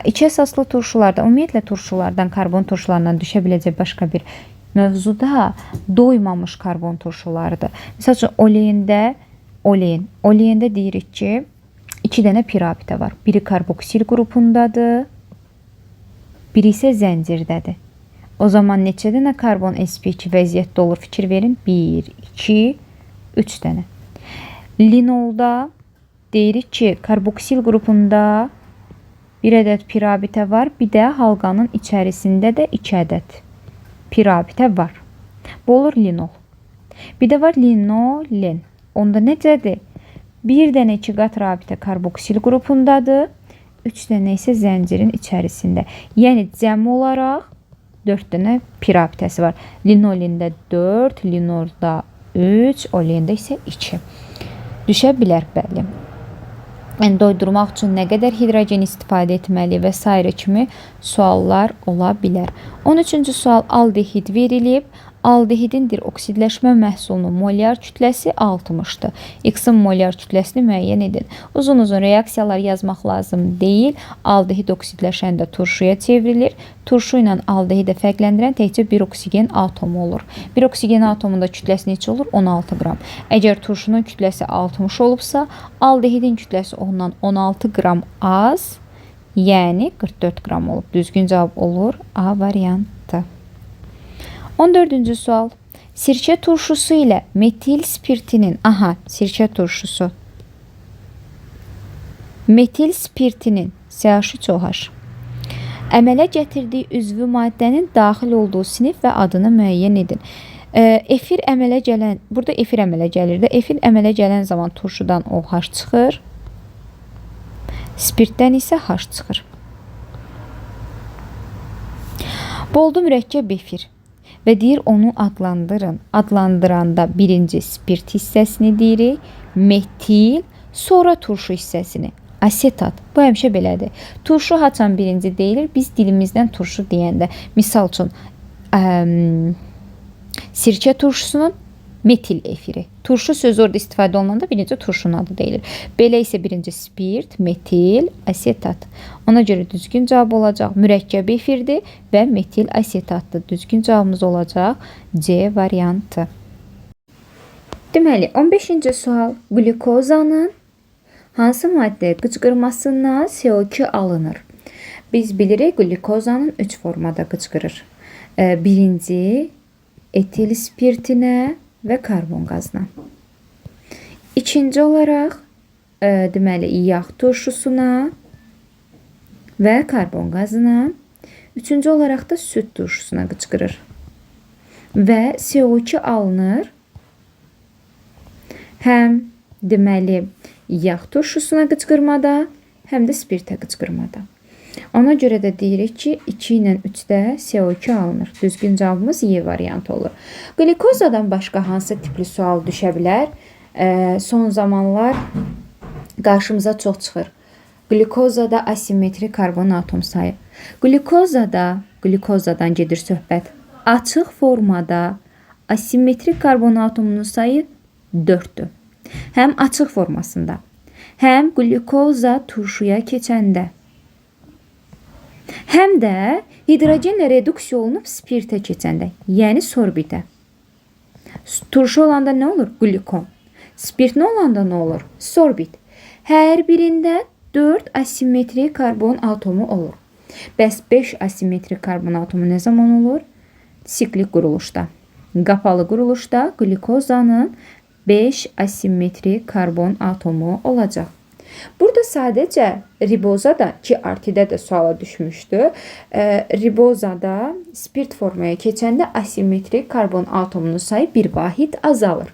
2 əsaslı turşularda, ümumiyyətlə turşulardan, karbon turşularından düşə biləcək başqa bir mövzuda doymamış karbon turşularıdır. Məsəl üçün, oleyində deyirik ki, 2 dənə pirabitə var. Biri karboksil qrupundadır, biri isə zəncirdədir. O zaman neçə dənə karbon sp2 vəziyyətdə olur? Fikir verin. 1, 2, 3 dənə. Linolda deyirik ki, karboksil qrupunda 1 ədəd pirabitə var, bir də halqanın içərisində də 2 ədəd pirabitə var. Bu olur linol. Bir də var linolen. Onda necədir? 1 dənə 2 qat rabitə karboksil qrupundadır, 3 dənə isə zəncirin içərisində. Yəni, cəm olaraq 4 dənə pirabitəsi var. Linolində 4, linorda 3, oleyində isə 2. Düşə bilər, bəli. Yəni, doydurmaq üçün nə qədər hidrogen istifadə etməli və s. kimi suallar ola bilər. 13-cü sual aldehid verilib. Aldehidin oksidləşmə məhsulunun molyar kütləsi 60-dır. X-in molyar kütləsini müəyyən edin. Uzun-uzun reaksiyalar yazmaq lazım deyil. Aldehid oksidləşəndə turşuya çevrilir. Turşu ilə aldehidə fərqləndirən təkcə bir oksigen atomu olur. Bir oksigen atomunda kütləsi neçə olur? 16 qram. Əgər turşunun kütləsi 60 olubsa, aldehidin kütləsi ondan 16 qram az, yəni 44 qram olub. Düzgün cavab olur A variantı. 14-cü sual. Sirkə turşusu ilə metil spirtinin, sirkə turşusu. Metil spirtinin CH3OH əmələ gətirdiyi üzvü maddənin daxil olduğu sinif və adını müəyyən edin. Efir əmələ gələn, burada efir əmələ gəlir də, efir əmələ gələn zaman turşudan OH çıxır, spirtdən isə H çıxır. Boldu mürəkkəb efir və deyir onu adlandırın. Adlandıranda birinci spirt hissəsini deyirik, metil, sonra turşu hissəsini. Asetat. Bu həmişə belədir. Turşu haçan birinci deyilir, biz dilimizdən turşu deyəndə. Misal üçün, sirkə turşusunun metil efiri. Turşu sözü orada istifadə olunanda birinci turşunun adı deyilir. Belə isə birinci spirt, metil, asetat. Ona görə düzgün cavab olacaq mürəkkəb efirdir və metil asetatdır. Düzgün cavabımız olacaq C variantı. Deməli, 15-ci sual. Glukozanın hansı maddə qıcqırmasından CO2 alınır? Biz bilirik, glukozanın 3 formada qıcqırır. Birinci etil spirtinə və karbon qazına. İkinci olaraq deməli yağ turşusuna və karbon qazına. Üçüncü olaraq da süd turşusuna qıcqırır. Və CO2 alınır. Həm deməli yağ turşusuna qıcqırmada, həm də spirtə qıcqırmada. Ona görə də deyirik ki, 2 ilə 3-də CO2 alınır. Düzgün cavabımız Y variantı olur. Glikozadan başqa hansı tipli sual düşə bilər? Son zamanlar qarşımıza çox çıxır. Glikozada asimetri karbon atom sayı. Glikozadan gedir söhbət. Açıq formada asimetrik karbon atomunun sayı 4-dür. Həm açıq formasında, həm glikoza turşuya keçəndə, həm də hidrogenlə reduksiya olunub spirtə keçəndə, yəni sorbitə. Turşu olanda nə olur? Glikon. Spirt nə olanda nə olur? Sorbit. Hər birində 4 asimetrik karbon atomu olur. Bəs 5 asimetrik karbon atomu nə zaman olur? Siklik quruluşda. Qapalı quruluşda glikozanın 5 asimetrik karbon atomu olacaq. Burada sadəcə ribozada ki, artidə də suala düşmüşdü. Ribozada spirt formaya keçəndə asimetrik karbon atomunun sayı bir vahid azalır.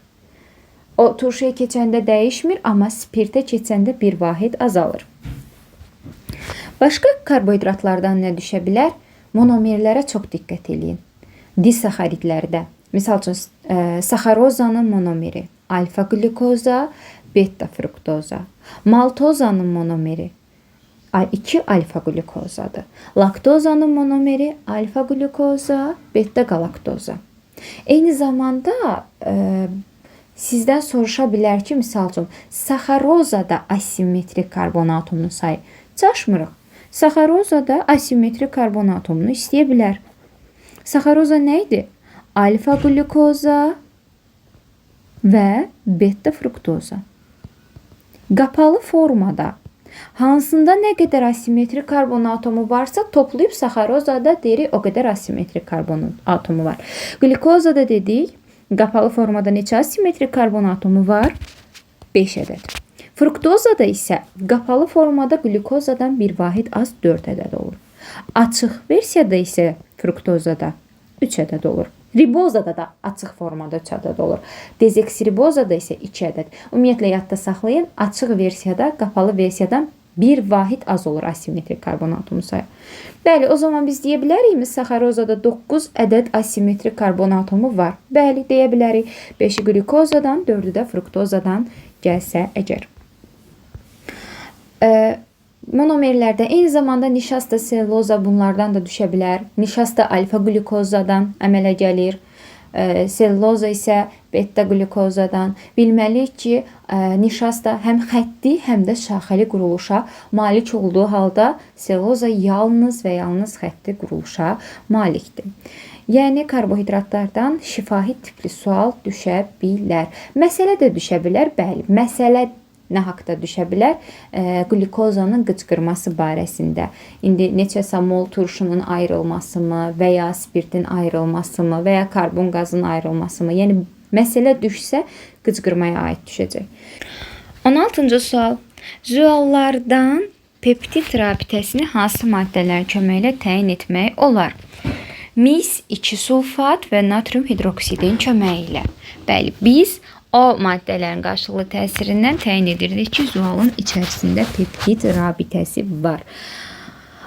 O turşuya keçəndə dəyişmir, amma spirtə keçəndə bir vahid azalır. Başqa karbohidratlardan nə düşə bilər? Monomerlərə çox diqqət edin. Disaxaridlərdə, misal üçün saxarozanın monomeri alfa glikoza, beta fruktoza. Maltozanın monomeri 2 alfa glikozadır. Laktozanın monomeri alfa glikoza, beta galaktoza. Eyni zamanda sizdən soruşa bilər ki, misal üçün saxarozada asimetrik karbon atomunun sayı çaşmırıq. Saxarozada asimetrik karbon atomunu istəyə bilər. Saxaroza nə idi? Alfa glikoza və beta fruktoza. Qapalı formada hansında nə qədər asimetrik karbon atomu varsa toplayıb saxarozada deyirik o qədər asimetrik karbon atomu var. Glikozada dedik, qapalı formada neçə asimetrik karbon atomu var? 5 ədəd. Fruktozada isə qapalı formada glikozadan bir vahid az 4 ədəd olur. Açıq versiyada isə fruktozada 3 ədəd olur. Ribozada da açıq formada 3 ədəd olur. Dezoksiribozada isə 2 ədəd. Ümumiyyətlə yadda saxlayın, açıq versiyada qapalı versiyadan bir vahid az olur asimetrik karbon atomu sayı. Bəli, o zaman biz deyə bilərikmi saxarozada 9 ədəd asimetrik karbon atomu var? Bəli, deyə bilərik. 5-i glikozadan, 4-ü də fruktozadan gəlsə əgər. Monomerlərdə eyni zamanda nişasta, selloza bunlardan da düşə bilər. Nişasta alfa glikozadan əmələ gəlir. Selloza isə beta glikozadan. Bilməliyik ki, nişasta həm xətti, həm də şaxəli quruluşa malik olduğu halda selloza yalnız və yalnız xətti quruluşa malikdir. Yəni karbohidratlardan şifahi tipli sual düşə bilər. Məsələ də düşə bilər. Bəli, məsələ nə haqda düşə bilər? Glikozanın qıcqırması barəsində. İndi neçəsə mol turşunun ayrılması mı və ya spirtin ayrılması mı və ya karbon qazının ayrılması mı? Yəni məsələ düşsə qıcqırmaya aid düşəcək. 16-cı sual. Zuallardan peptid rabitəsini hansı maddələrin köməyi ilə təyin etmək olar? Mis, 2 sulfat və natrium hidroksidin köməyi ilə. Bəli, biz o maddələrin qarşılıqlı təsirindən təyin edirdik ki, zualın içərisində peptid rabitəsi var.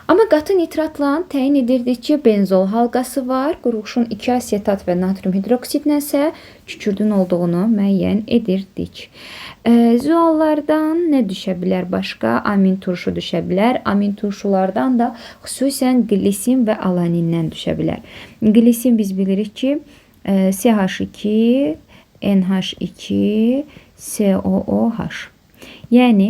Amma qatı nitratla təyin edirdik ki, benzol halqası var. Quruluşun 2 asetat və natrium hidroksidlə isə kükürdün olduğunu müəyyən edirdik. Zuallardan nə düşə bilər başqa? Amin turşu düşə bilər. Amin turşulardan da xüsusən glisin və alanindən düşə bilər. Glisin biz bilirik ki, CH2, NH2, COOH. Yəni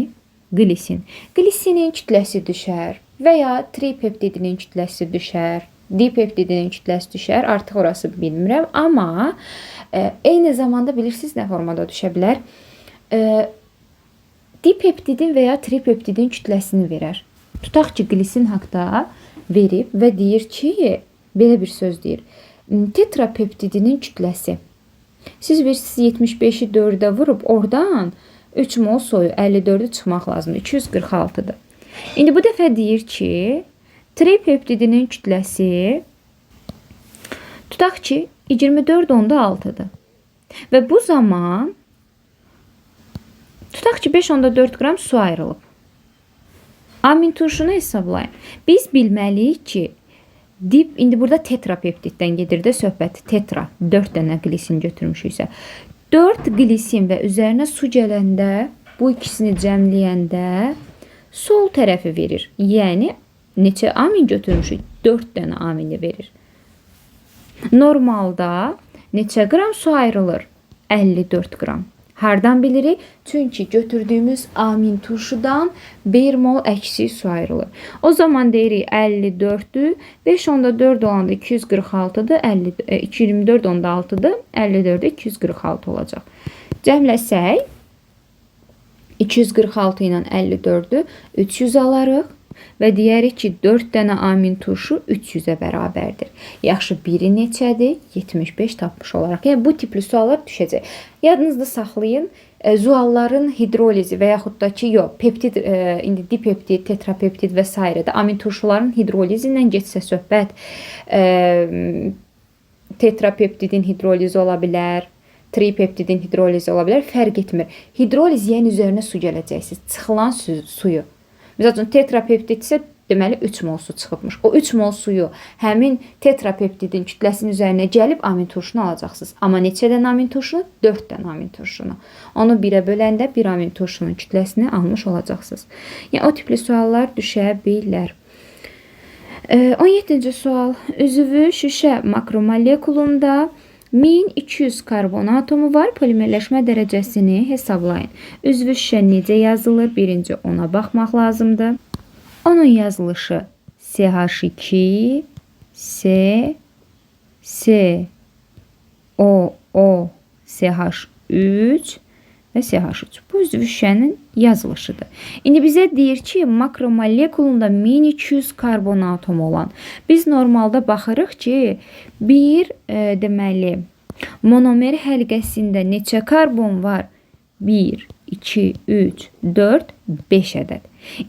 glisin. Glisinin kütləsi düşər və ya tripeptidinin kütləsi düşər, dipeptidinin kütləsi düşər. Artıq orası bilmirəm, amma eyni zamanda bilirsiniz nə formada düşə bilər? Dipeptidin və ya tripeptidin kütləsini verər. Tutaq ki, glisin haqda verib və deyir ki, belə bir söz deyir. tetrapeptidinin kütləsi. Siz bilirsiniz 75-i 4-ə vurub oradan 3 mol soyu 54'ü çıxmaq lazımdır. 246'dır. İndi bu dəfə deyir ki, tripeptidinin kütləsi tutaq ki 24,6'dır. Və bu zaman tutaq ki 5,4 qram su ayrılıb. Amin turşunu hesablayın. Biz bilməliyik ki, indi burada tetrapeptiddən gedir də söhbət. Tetra 4 dənə glisin götürmüşüksə. 4 glisin və üzərinə su gələndə, bu ikisini cəmləyəndə sol tərəfi verir. Yəni neçə amin götürmüşük? 4 dənə amini verir. Normalda neçə qram su ayrılır? 54 qram. Hardan bilirik? Çünki götürdüyümüz amin turşudan 1 mol əksik su ayrılır. O zaman deyirik 54'ü 5,4 olanda 246'dır. 224,6'dır. 54'ü 246 olacaq. Cəmləsək 246 ilə 54'ü 300 alarıq. Və deyərik ki, 4 dənə amin turşu 300'ə bərabərdir. Yaxşı, biri neçədir? 75 tapmış olaraq. Yəni, bu tipli suallar düşəcək. Yadınızda saxlayın, zualların hidrolizi və yaxud da ki, peptid, indi dipeptid, tetrapeptid və s. də amin turşuların hidrolizi ilə getsə söhbət, tetrapeptidin hidrolizi ola bilər, tripeptidin hidrolizi ola bilər, fərq etmir. Hidroliz yəni üzərinə su gələcəksiniz, çıxılan suyu. Məsəl üçün tetrapeptid isə deməli 3 mol su çıxıbmış. O 3 mol suyu həmin tetrapeptidin kütləsinin üzərinə gəlib amin turşunu alacaqsınız. Amma neçədən amin turşunu? 4 dənə amin turşunu. Onu 1-ə böləndə 1 amin turşunun kütləsini almış olacaqsınız. Yəni o tipli suallar düşə bilər. 17-ci sual. Üzvü şüşə makromolekulunda 1200 karbon atomu var. Polimerləşmə dərəcəsini hesablayın. Üzvü şüşə necə yazılır? Birinci ona baxmaq lazımdır. Onun yazılışı CH2, C, C, O, CH3 və CH3. Bu üzvü şüşənin yazılışıdır. İndi bizə deyir ki, makromolekulunda 1200 karbon atomu olan. Biz normalda baxırıq ki, deməli, monomer həlqəsində neçə karbon var? 1, 2, 3, 4, 5 ədəd.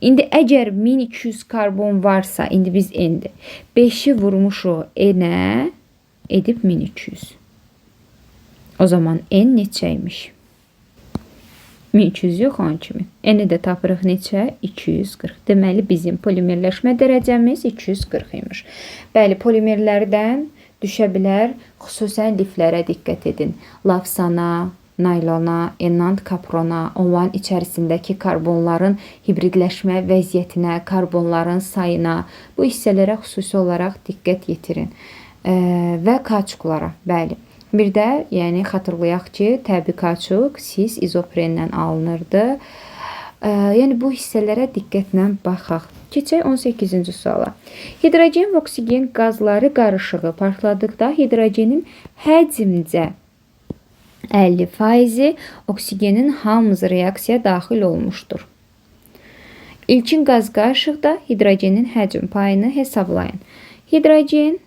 İndi əgər 1200 karbon varsa, indi biz 5'i vurmuşuq N-ə, edib 1200. O zaman N neçəymiş? 1200 yox 12.000. N-i də tapırıq neçə? 240. Deməli bizim polimerləşmə dərəcəmiz 240 imiş. Bəli, polimerlərdən düşə bilər, xüsusən liflərə diqqət edin. Lavsana, naylona, enant kaprona, onların içərisindəki karbonların hibridləşmə vəziyyətinə, karbonların sayına, bu hissələrə xüsusi olaraq diqqət yetirin. Və kauçuklara, bəli. Bir də, yəni xatırlayaq ki, təbii kauçuk sis izoprenlə alınırdı. Yəni bu hissələrə diqqətlə baxaq. Keçək 18-ci suala. Hidrogen və oksigen qazları qarışığı partladıqda hidrogenin həcmcə 50%, oksigenin hamısı reaksiyaya daxil olmuşdur. İlkin qaz qarışıqda hidrogenin həcm payını hesablayın. Hidrogen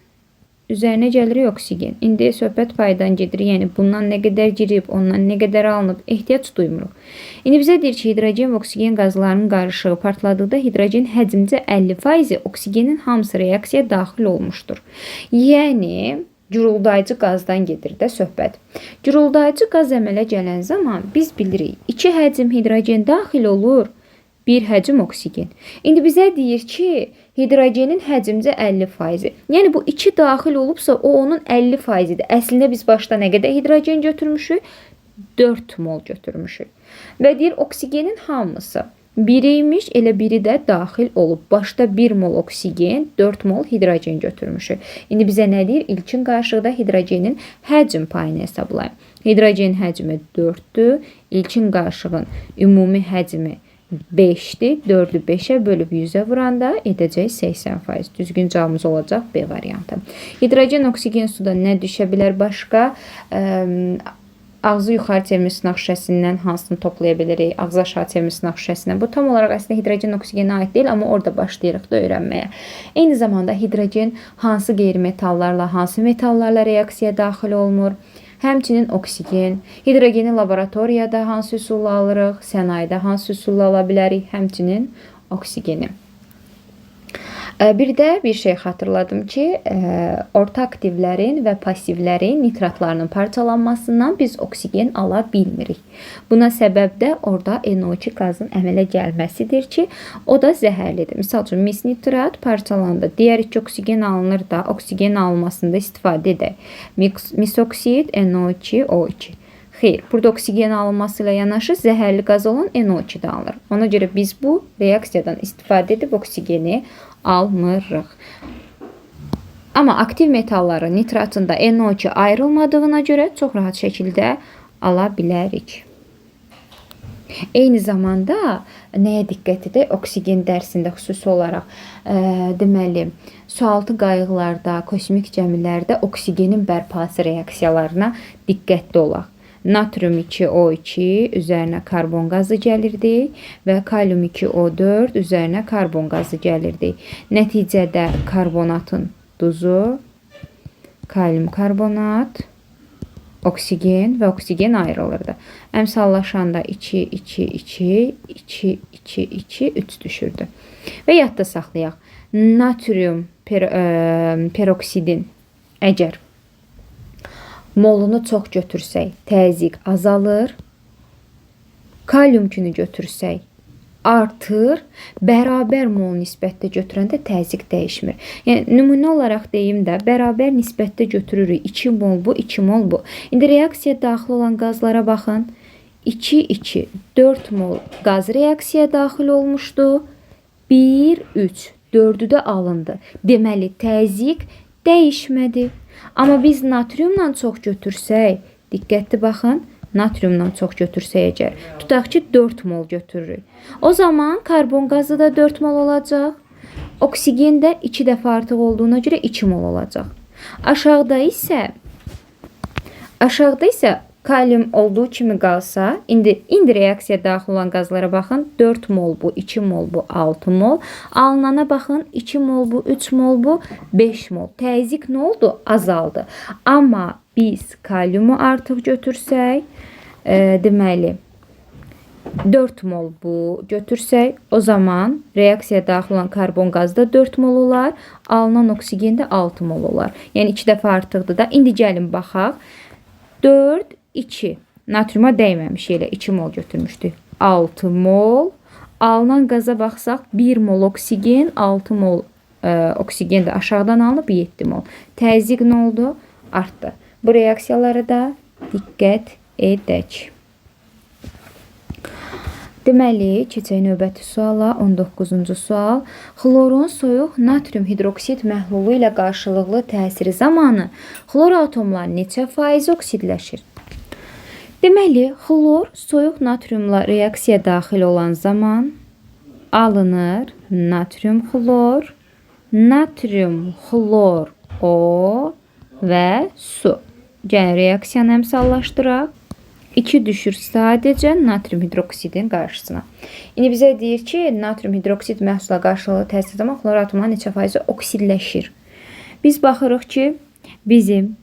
üzərinə gəlirik oksigen. İndi söhbət paydan gedir. Yəni bundan nə qədər girib, ondan nə qədər alınıb, ehtiyac duymuruq. İndi bizə deyir ki, hidrogen və oksigen qazlarının qarışığı partladıqda hidrogen həcmcə 50%, oksigenin hamısı reaksiyaya daxil olmuşdur. Yəni guruldayıcı qazdan gedir də söhbət. Guruldayıcı qaz əmələ gələn zaman biz bilirik, 2 həcm hidrogen daxil olur, 1 həcm oksigen. İndi bizə deyir ki, hidrogenin həcmcə 50%. Yəni bu 2 daxil olubsa, o onun 50%-dir. Əslində biz başda nə qədər hidrogen götürmüşük? 4 mol götürmüşük. Və deyir, oksigenin hamısı 1'iymiş, elə biri də daxil olub. Başda 1 mol oksigen, 4 mol hidrogen götürmüşük. İndi bizə nə deyir? İlkin qarışıqda hidrogenin həcm payını hesablayın. Hidrogen həcmi 4'dür. İlkin qarışığın ümumi həcmi 5'dir. 4'ü 5'ə bölüb 100'ə vuranda edəcək 80%. Düzgün cavabımız olacaq B variantı. Hidrogen, oksigen suda nə düşə bilər başqa? ağzı yuxarı çevirmiş sınaq şüşəsindən hansını toplaya bilərik? Ağzı aşağı çevirmiş sınaq şüşəsindən. Bu tam olaraq əslində hidrogen oksigenə aid deyil, amma orada başlayırıq da öyrənməyə. Eyni zamanda hidrogen hansı qeyri-metallarla, hansı metallarla reaksiyaya daxil olmur? Həmçinin oksigen, hidrogeni laboratoriyada hansı üsulla alırıq, sənayedə hansı üsulla ala bilərik, həmçinin oksigeni. Bir də bir şey xatırladım ki, orta aktivlərin və passivlərin nitratlarının parçalanmasından biz oksigen ala bilmirik. Buna səbəb də orada NO2 qazın əmələ gəlməsidir ki, o da zəhərlidir. Misal üçün, mis nitrat parçalandı. Digər 2 oksigen alınır da, oksigen alınmasında istifadə edək. Mis oksid, NO2, O2. Xeyr, burada oksigen alınması ilə yanaşı zəhərli qaz olan NO2 də alınır. Ona görə biz bu reaksiyadan istifadə edib oksigeni almırıq. Amma aktiv metalların nitratında NO2 ayrılmadığına görə çox rahat şəkildə ala bilərik. Eyni zamanda nəyə diqqət edək? Oksigen dərsində xüsusi olaraq deməli, sualtı qayıqlarda, kosmik gəmilərdə oksigenin bərpası reaksiyalarına diqqətli olaq. Natrium 2O2 üzərinə karbon qazı gəlirdi və kalium 2O4 üzərinə karbon qazı gəlirdi. Nəticədə karbonatın duzu, kalium karbonat, oksigen və oksigen ayrılırdı. Əmsallaşanda 2, 2, 2, 2, 2, 2, 3 düşürdü. Və yadda saxlayaq. Natrium peroksidin əgər molunu çox götürsək, təzyiq azalır. Kalium yükünü götürsək, artır. Bərabər mol nisbətdə götürəndə təzyiq dəyişmir. Yəni, nümunə olaraq deyim də, bərabər nisbətdə götürürük. 2 mol bu, 2 mol bu. İndi reaksiyaya daxil olan qazlara baxın. 2, 2, 4 mol qaz reaksiyaya daxil olmuşdu. 1, 3, 4'ü də alındı. Deməli, təzyiq dəyişmədi. Amma biz natriumla çox götürsək, diqqətli baxın, natriumla çox götürsək əgər, tutaq ki 4 mol götürürük. O zaman karbon qazı da 4 mol olacaq. Oksigen də 2 dəfə artıq olduğuna görə 2 mol olacaq. Aşağıda isə kalium olduğu kimi qalsa, indi reaksiyaya daxil olan qazlara baxın, 4 mol bu, 2 mol bu, 6 mol. Alınana baxın, 2 mol bu, 3 mol bu, 5 mol. Təzyiq nə oldu? Azaldı. Amma biz kaliumu artıq götürsək, deməli, 4 mol bu götürsək, o zaman reaksiyaya daxil olan karbon qazı da 4 mol olar, alınan oksigen də 6 mol olar. Yəni 2 dəfə artıqdır da. İndi gəlin baxaq. 4, 2. Natriuma dəyməmiş elə 2 mol götürmüşdük. 6 mol. Alınan qaza baxsaq 1 mol oksigen, 6 mol oksigen də aşağıdan alınıb 7 mol. Təzyiq nə oldu? Artdı. Bu reaksiyalara da diqqət edək. Deməli, keçək növbəti suala, 19-cu sual. Xlorun soyuq natrium hidroksid məhlulu ilə qarşılıqlı təsiri zamanı xlor atomları neçə faiz oksidləşir? Deməli, xlor soyuq natriumla reaksiya daxil olan zaman alınır natrium xlor, O və su. Gəlin reaksiyanı əmsallaşdıraq. 2 düşür sadəcə natrium hidroksidin qarşısına. İndi bizə deyir ki, natrium hidroksid məhsula qarşılıqlı təsir zaman xlor atomları neçə faizi oksidləşir. Biz baxırıq ki, bizim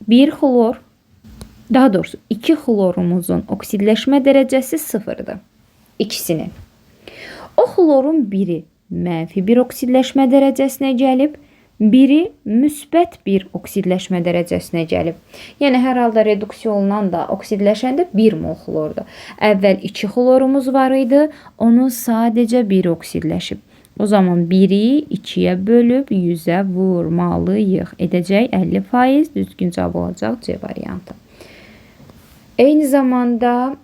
1 xlor, daha doğrusu 2 xlorumuzun oksidləşmə dərəcəsi 0'dır. İkisinin. O xlorun biri mənfi 1 oksidləşmə dərəcəsinə gəlib, biri müsbət 1 oksidləşmə dərəcəsinə gəlib. Yəni, hər halda reduksiya olunan da oksidləşəndə 1 mol xlordur. Əvvəl 2 xlorumuz var idi, onun sadəcə 1 oksidləşib. O zaman 1'i 2'ye bölüb 100'ə vurmalıyıq. Edəcək 50%, düzgün cavab olacaq C variantı. Eyni zamanda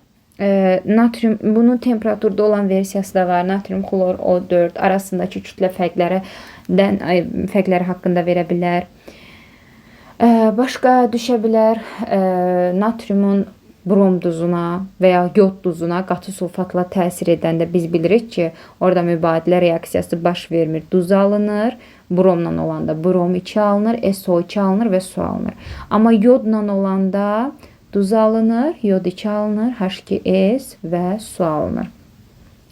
natrium, bunun temperaturda olan versiyası da var. Natrium xlor O4 arasındakı kütlə fərqləri haqqında verə bilər. Başqa düşə bilər natriumun brom duzuna və ya yod duzuna qatı sulfatla təsir edəndə biz bilirik ki, orada mübadilə reaksiyası baş vermir. Duz alınır, bromla olanda brom 2 alınır, SO2 alınır və su alınır. Amma yodla olanda duz alınır, yod 2 alınır, H2S və su alınır.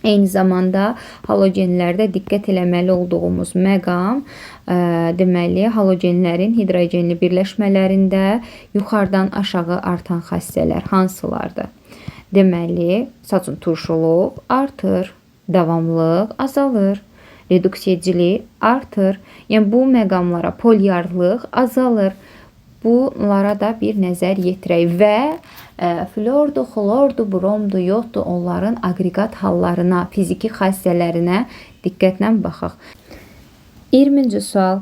Eyni zamanda halogenlərdə diqqət eləməli olduğumuz məqam deməli halogenlərin hidrogenli birləşmələrində yuxarıdan aşağı artan xassələr hansılardır? Deməli, turşuluq artır, davamlılıq azalır, reduksedicilik artır. Yəni bu məqamlara polyarlıq azalır. Bunlara da bir nəzər yetirək və flordu, xlordu, bromdu, yoddu onların aqreqat hallarına, fiziki xassələrinə diqqətlə baxaq. 20-ci sual.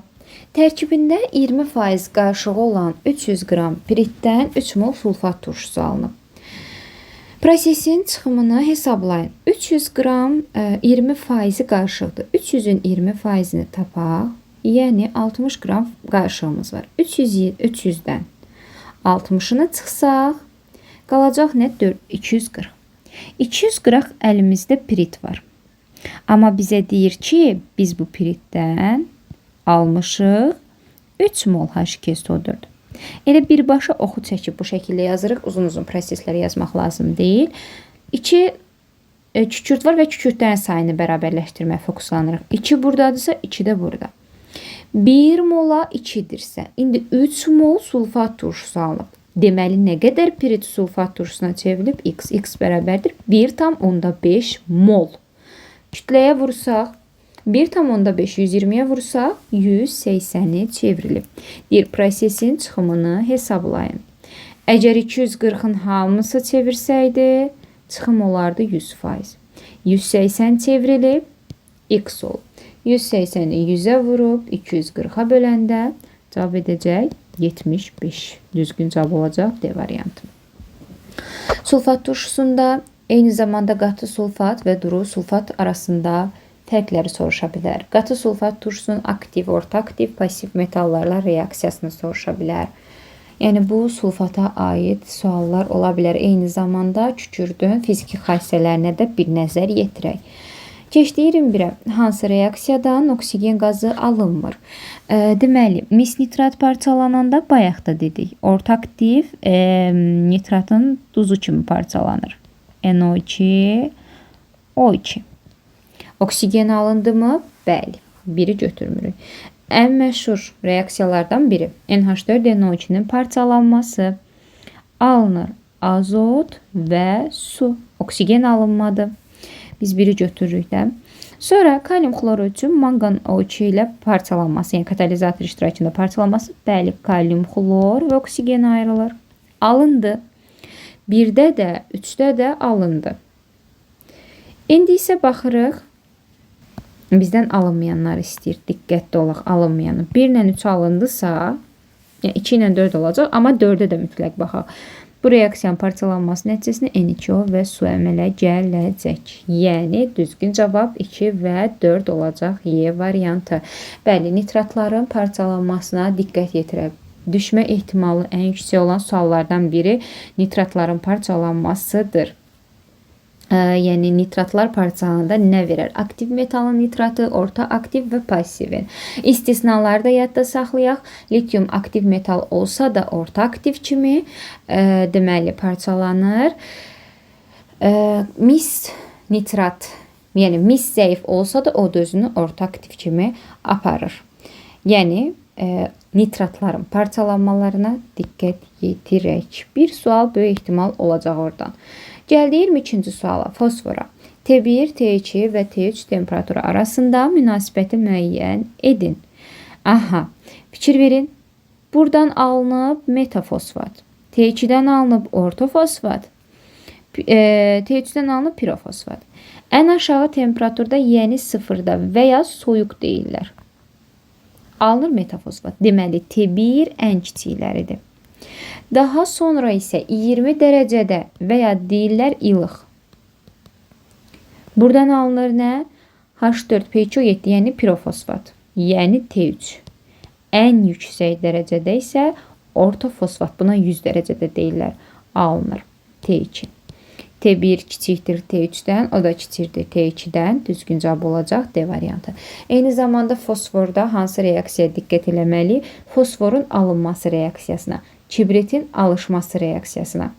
Tərkibində 20% qarışığı olan 300 qram piritdən 3 mol sulfat turşusu alınıb. Prosesin çıxımını hesablayın. 300 qram 20% qarışıqdır. 300-ün 20%-ni tapaq. Yəni 60 qram qarışığımız var. 300-dən 60-ını çıxsaq, qalacaq nə? 240. 240 əlimizdə pirit var. Amma bizə deyir ki, biz bu piritdən almışıq 3 mol H2SO4. Elə birbaşa oxu çəkib bu şəkildə yazırıq. Uzun-uzun prosesləri yazmaq lazım deyil. 2 kükürt var və kükürtlərin sayını bərabərləşdirməyə fokuslanırıq. 2 buradadırsa, 2 də burada. 1 mola 2-dirsə, indi 3 mol sulfat turşusu alınıb. Deməli, nə qədər pirit sulfat turşusuna çevrilib? X. X bərabərdir 1,5 mol. Kütləyə vursaq, 1,5 120-yə vursaq, 180-i çevrilib. Deyir, prosesin çıxımını hesablayın. Əgər 240-ın hamısı çevirsəydi, çıxım olardı 100%. 180 çevrilib, X olub. 180-i 100-ə vurub, 240-a böləndə cavab edəcək 75. Düzgün cavab olacaq D variantı. Sulfat turşusunda eyni zamanda qatı sulfat və duru sulfat arasında fərqləri soruşa bilər. Qatı sulfat turşusunun aktiv, orta aktiv, pasiv metallarla reaksiyasını soruşa bilər. Yəni bu sulfata aid suallar ola bilər. Eyni zamanda kükürdün fiziki xassələrinə də bir nəzər yetirək. Keçdik 21-ə. Hansı reaksiyadan oksigen qazı alınmır? Deməli, mis nitrat parçalananda bayaq da dedik. Orta aktiv nitratın duzu kimi parçalanır. NO2, O2. Oksigen alındı mı? Bəli. Biri götürmürük. Ən məşhur reaksiyalardan biri NH4NO2-nin parçalanması. Alınır azot və su. Oksigen alınmadı. Biz biri götürürük də. Sonra kalium xloru üçün manqan O2 ilə parçalanması, yəni katalizator iştirakında parçalanması. Bəli, kalium xlor və oksigen ayrılır. Alındı. 1-də də, 3-də də alındı. İndi isə baxırıq. Bizdən alınmayanlar istəyir. Diqqətli olaq, alınmayanı. 1 ilə 3 alındısa, yəni 2 ilə 4 olacaq, amma 4-ə də mütləq baxaq. Bu reaksiyanın parçalanması nəticəsində N2O və su əmələ gələcək. Yəni, düzgün cavab 2 və 4 olacaq Y variantı. Bəli, nitratların parçalanmasına diqqət yetirək. Düşmə ehtimalı ən yüksək olan suallardan biri nitratların parçalanmasıdır. Yəni nitratlar parçalananda nə verər? Aktiv metalın nitratı, orta aktiv və passivin. İstisnaları da yadda saxlayaq. Lityum aktiv metal olsa da orta aktiv kimi deməli parçalanır. Mis nitrat, yəni mis zəif olsa da o da özünü orta aktiv kimi aparır. Yəni nitratların parçalanmalarına diqqət yetirək. Bir sual böyük ehtimal olacaq oradan. Gəldi 22-ci suala, fosfora. T1, T2 və T3 temperaturu arasında münasibəti müəyyən edin. Aha, fikir verin. Buradan alınıb metafosfat. T2-dən alınıb ortofosfat. T3-dən alınıb pirofosfat. Ən aşağı temperaturda, yəni sıfırda və ya soyuq deyirlər. Alınır metafosfat. Deməli, T1 ən kiçikləridir. Daha sonra isə 20 dərəcədə və ya deyirlər ilıq. Buradan alınır nə? H4PCO7, yəni pirofosfat, yəni T3. Ən yüksək dərəcədə isə ortofosfat, buna 100 dərəcədə deyirlər, alınır T2. T1 kiçikdir T3-dən, o da kiçikdir T2-dən. Düzgün cavab olacaq D variantı. Eyni zamanda fosforda hansı reaksiyaya diqqət eləməli? Fosforun alınması reaksiyasına. kibritin alışması reaksiyasına.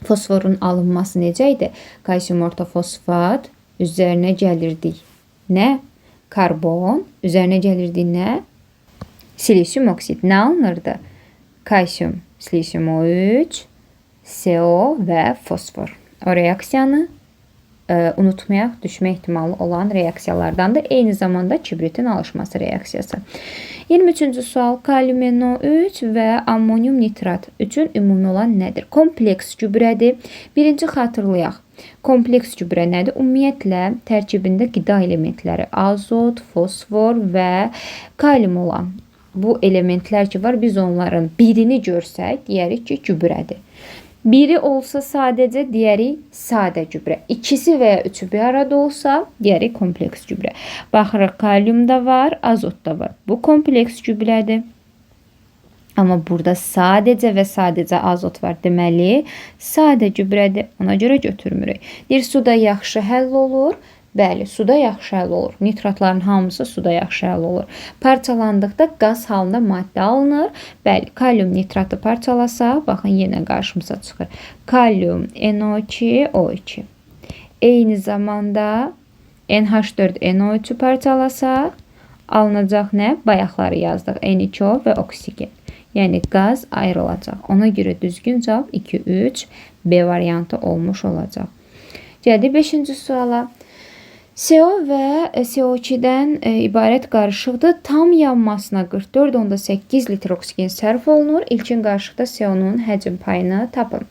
Fosforun alınması necə idi? Kalsium ortofosfat üzərinə gəlirdik. Nə? Karbon. Üzərinə gəlirdik nə? Silisium oksid. Nə alınırdı? Kalsium, silisium O3, CO və fosfor. O reaksiyanı unutmayaq, düşmə ehtimalı olan reaksiyalardandır. Eyni zamanda kibritin alışması reaksiyası. 23-cü sual. Kalium NO3 və ammonium nitrat üçün ümumi olan nədir? Kompleks gübrədir. Birinci xatırlayaq. Kompleks gübrə nədir? Ümumiyyətlə tərkibində qida elementləri azot, fosfor və kalium olan bu elementlər ki var, biz onların birini görsək, deyərik ki, gübrədir. Biri olsa sadəcə, deyərik sadə gübrə. İkisi və ya üçü bir arada olsa, deyərik kompleks gübrə. Baxırıq, kalium da var, azot da var. Bu kompleks gübrədir. Amma burada sadəcə və sadəcə azot var. Deməli, sadə gübrədir. Ona görə götürmürük. Deyir, suda yaxşı həll olur. Bəli, suda yaxşı həll olur. Nitratların hamısı suda yaxşı həll olur. Parçalandıqda qaz halında maddə alınır. Bəli, kalium nitratı parçalasa, baxın yenə qarşımıza çıxır. Kalium NO2O2. Eyni zamanda NH4NO3-ü parçalasa, alınacaq nə? Bayaqları yazdıq. N2O və oksigen. Yəni qaz ayrılacaq. Ona görə düzgün cavab 2-3 B variantı olmuş olacaq. Gəldik 5-ci suala. CO və CO2-dən ibarət qarışıqdır. Tam yanmasına 44,8 litr oksigen sərf olunur. İlkin qarışıqda CO-nun həcm payını tapın.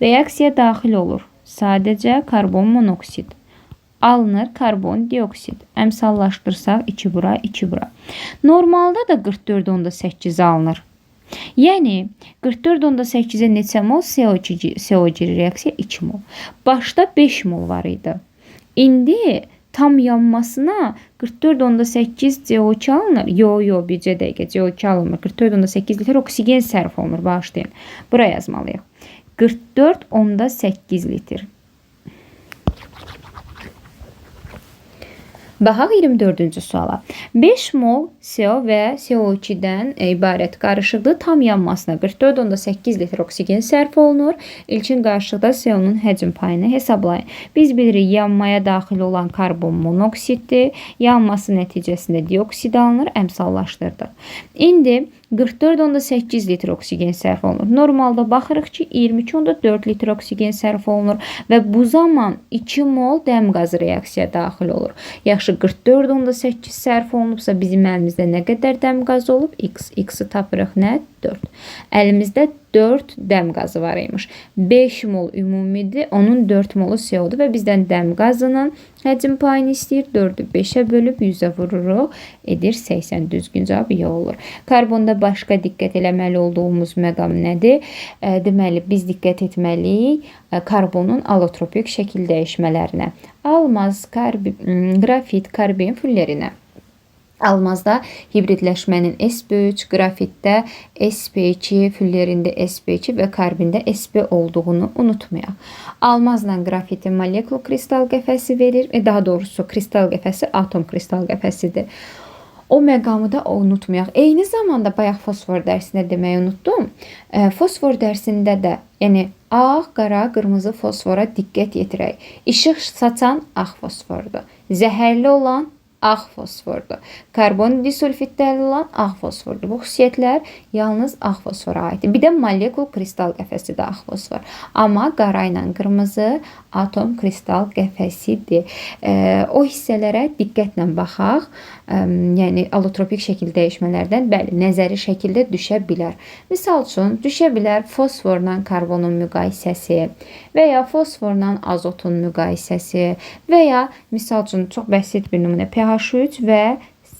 Reaksiya daxil olur. Sadəcə karbon monoksid. Alınır karbon dioksid. Əmsallaşdırsaq 2 bura, 2 bura. Normalda da 44,8 alınır. Yəni 44,8-ə neçə mol CO2 reaksiya 2 mol. Başda 5 mol var idi. İndi tam yanmasına 44,8 CO2 alınır. Yo, bircə dəqiqə CO2 alınmır. 44,8 litr oksigen sərf olunur. Bağışlayın. Buraya yazmalıyıq. 44,8 litr. Baxaq 24-cü suala. 5 mol CO və CO2-dən ibarət qarışıqdır. Tam yanmasına 44,8 litr oksigen sərf olunur. İlkin qarışıqda CO-nun həcm payını hesablayın. Biz bilirik, yanmaya daxil olan karbon monoksiddir. Yanması nəticəsində dioksid alınır, əmsallaşdırdıq. İndi 44,8 litr oksigen sərf olunur. Normalda baxırıq ki, 22,4 litr oksigen sərf olunur və bu zaman 2 mol dəm qazı reaksiya daxil olur. Yaxşı, 44,8 sərf olunubsa bizim əlimizdə nə qədər dəm qazı olub? X-ı tapırıq nə? 4. Əlimizdə 4 dəm qazı var imiş. 5 mol ümumidir, onun 4 molu CO-dur və bizdən dəm qazının həcm payını istəyir. 4-ü 5-ə bölüb 100-ə vururuq. Edir 80. Düzgün cavab Y olur. Karbonda başqa diqqət eləməli olduğumuz məqam nədir? Deməli, biz diqqət etməliyik karbonun allotropik şəkil dəyişmələrinə. Almaz, qrafit, karbon füllerinə. Almazda hibridləşmənin sp3, qrafitdə sp2, füllerində sp2 və karbində sp olduğunu unutmayaq. Almazla qrafitin molekul kristal qəfəsi verir. Daha doğrusu kristal qəfəsi atom kristal qəfəsidir. O məqamı da unutmayaq. Eyni zamanda bayaq fosfor dərsində deməyi unutdum. Fosfor dərsində də, yəni ağ, qara, qırmızı fosfora diqqət yetirək. İşıq saçan ağ fosfordur. Zəhərli olan ağ fosfordur. Karbon disulfidli olan ağ fosfordur. Bu xüsusiyyətlər yalnız ağ fosfora aiddir. Bir də molekul kristal qəfəsi də ağ fosfor. Amma qara ilə qırmızı atom kristal qəfəsidir. O hissələrə diqqətlə baxaq. Yəni allotropik şəkil dəyişmələrdən bəli, nəzəri şəkildə düşə bilər. Misal üçün, düşə bilər fosforla karbonun müqayisəsi və ya fosforla azotun müqayisəsi və ya misal üçün çox bəsit bir nümunə pH3 və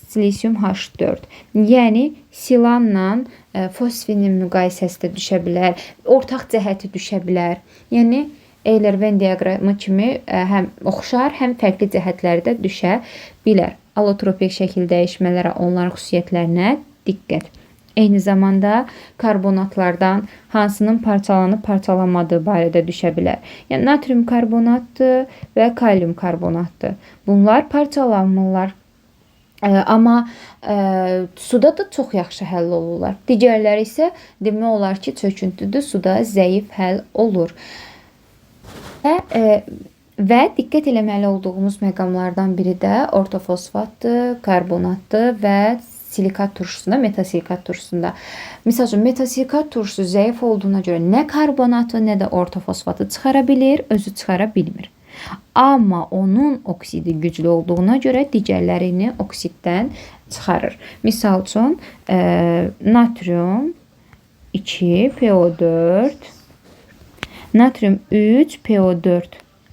silisium H4. Yəni silanla fosfinin müqayisəsi də düşə bilər. Ortaq cəhəti düşə bilər. Yəni Euler-Venn diaqramı kimi həm oxşar, həm fərqli cəhətləri də düşə bilər. Allotropik şəkil dəyişmələrə, onların xüsusiyyətlərinə diqqət. Eyni zamanda karbonatlardan hansının parçalanıb parçalanmadığı barədə düşə bilər. Yəni natrium karbonatdır və kalium karbonatdır. Bunlar parçalanmırlar. Amma suda da çox yaxşı həll olurlar. Digərləri isə demək olar ki, çöküntüdür, suda zəif həll olur. Və diqqət eləməli olduğumuz məqamlardan biri də ortofosfatdır, karbonatdır və silikat turşusunda, metasilikat turşusunda. Məsəl üçün, metasilikat turşusu zəif olduğuna görə nə karbonatı, nə də ortofosfatı çıxara bilir, özü çıxara bilmir. Amma onun oksidi güclü olduğuna görə digərlərini oksiddən çıxarır. Misal üçün, natrium 2 PO4, natrium 3 PO4.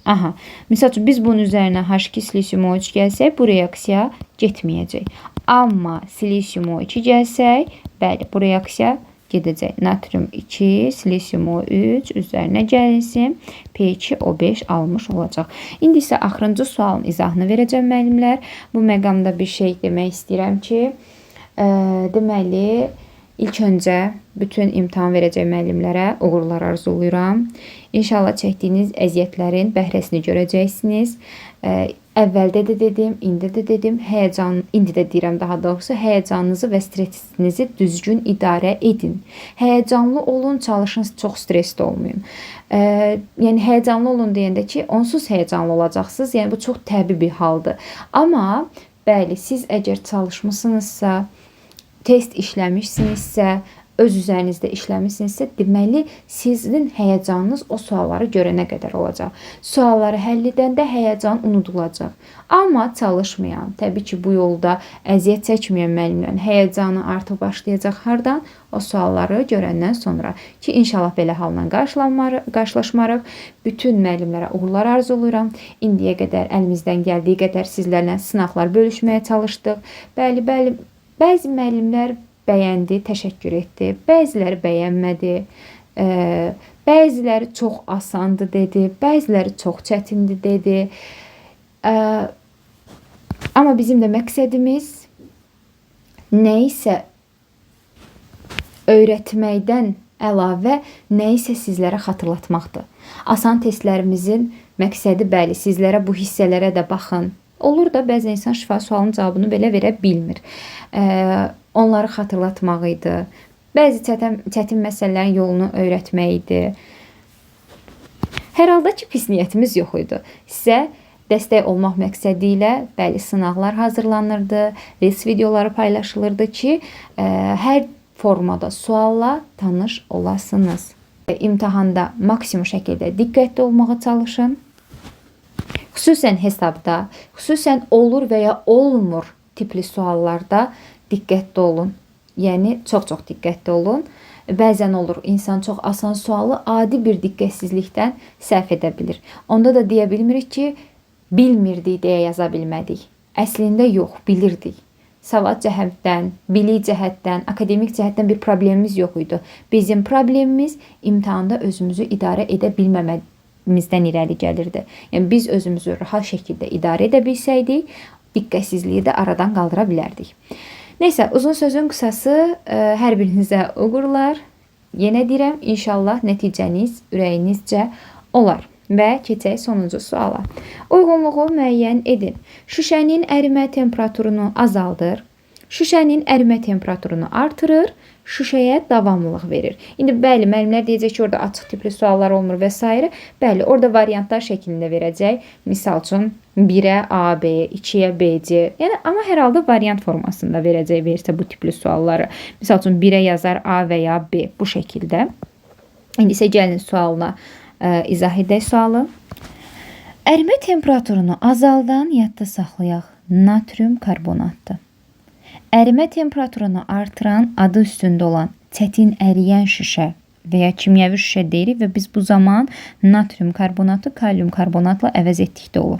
Aha. Misal üçün, biz bunun üzərinə H2 silisium O3 gəlsək, bu reaksiya getməyəcək. Amma silisium O2 gəlsək, bəli, bu reaksiya gedəcək. Natrium 2, silisium O3 üzərinə gəlinsin, P2O5 almış olacaq. İndi isə axırıncı sualın izahını verəcəm müəllimlər. Bu məqamda bir şey demək istəyirəm ki, deməli, ilk öncə bütün imtahan verəcək müəllimlərə uğurlar arzulayıram. İnşallah çəkdiyiniz əziyyətlərin bəhrəsini görəcəksiniz. Əvvəldə də dedim, indi də dedim, indi də deyirəm daha doğrusu, həyəcanınızı və stresinizi düzgün idarə edin. Həyəcanlı olun, çalışın, çox stresli olmayın. Yəni həyəcanlı olun deyəndə ki, onsuz həyəcanlı olacaqsınız. Yəni bu çox təbii bir haldır. Amma bəli, siz əgər çalışmısınızsa, test işləmişsinizsə, öz üzərinizdə işləmişsinizsə, deməli sizin həyəcanınız o sualları görənə qədər olacaq. Sualları həll edəndə həyəcan unudulacaq. Amma çalışmayan, təbii ki, bu yolda əziyyət çəkməyən müəllimlərin həyəcanı artıq başlayacaq hardan? O sualları görəndən sonra. Ki, inşallah belə halla qarşılaşmarıq. Bütün müəllimlərə uğurlar arzulayıram. İndiyə qədər əlimizdən gəldiyi qədər sizlərlə sınaqlar bölüşməyə çalışdıq. Bəli, bəzi müəllimlər bəyəndi, təşəkkür etdi. Bəziləri bəyənmədi. Bəziləri çox asandı dedi. Bəziləri çox çətindi dedi. Amma bizim də məqsədimiz nə isə öyrətməkdən əlavə nə isə sizlərə xatırlatmaqdır. Asan testlərimizin məqsədi bəli, sizlərə bu hissələrə də baxın. Olur da bəzi insan şifahi sualın cavabını belə verə bilmir. Onları xatırlatmaq idi. Bəzi çətin məsələlərin yolunu öyrətmək idi. Hər halda ki, pis niyyətimiz yox idi. Sizə dəstək olmaq məqsədi ilə bəli sınaqlar hazırlanırdı, reels videoları paylaşılırdı ki, hər formada sualla tanış olasınız. İmtahanda maksimum şəkildə diqqətli olmağa çalışın. Xüsusən hesabda, xüsusən olur və ya olmur tipli suallarda diqqətli olun. Yəni, çox-çox diqqətli olun. Bəzən olur, insan çox asan sualı adi bir diqqətsizlikdən səhv edə bilir. Onda da deyə bilmirik ki, bilmirdik deyə yaza bilmədik. Əslində yox, bilirdik. Savad cəhətdən, bilik cəhətdən, akademik cəhətdən bir problemimiz yox idi. Bizim problemimiz imtahanda özümüzü idarə edə bilməməmizdən irəli gəlirdi. Yəni, biz özümüzü rahat şəkildə idarə edə bilsəydik, diqqətsizliyi də aradan qaldıra bilərdik. Neysə, uzun sözün qısası, hər birinizə uğurlar. Yenə deyirəm, inşallah nəticəniz ürəyinizcə olar. Və keçək sonuncu suala. Uyğunluğu müəyyən edin. Şüşənin ərimə temperaturunu azaldır. Şüşənin ərimə temperaturunu artırır. Şüşəyə davamlılıq verir. İndi bəli, müəllimlər deyəcək ki, orada açıq tipli suallar olmur və s. Bəli, orada variantlar şəklində verəcək. Misal üçün 1-ə AB, 2-yə BC. Yəni, amma hər halda variant formasında versə bu tipli sualları. Misal üçün 1-ə yazar A və ya B bu şəkildə. İndi isə gəlin sualına izah edək sualı. Ərimə temperaturunu azaldan yadda saxlayaq. Natrium karbonatdır. Ərimə temperaturunu artıran adı üstündə olan çətin əriyən şüşə və ya kimyəvi şüşə deyirik və biz bu zaman natrium karbonatı kalium karbonatla əvəz etdikdə olur.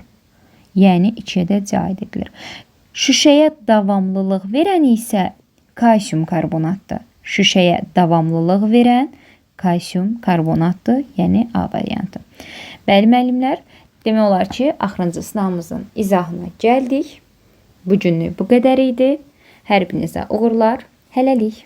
Yəni 2-yə də cəhid edilir. Şüşəyə davamlılıq verən isə kalsium karbonatdır. Şüşəyə davamlılıq verən kalsium karbonatdır, yəni A variantı. Bəli müəllimlər, demək olar ki, axırıncı sınavımızın izahına gəldik. Bu günlük bu qədər idi. Hər birinizə uğurlar. Hələlik.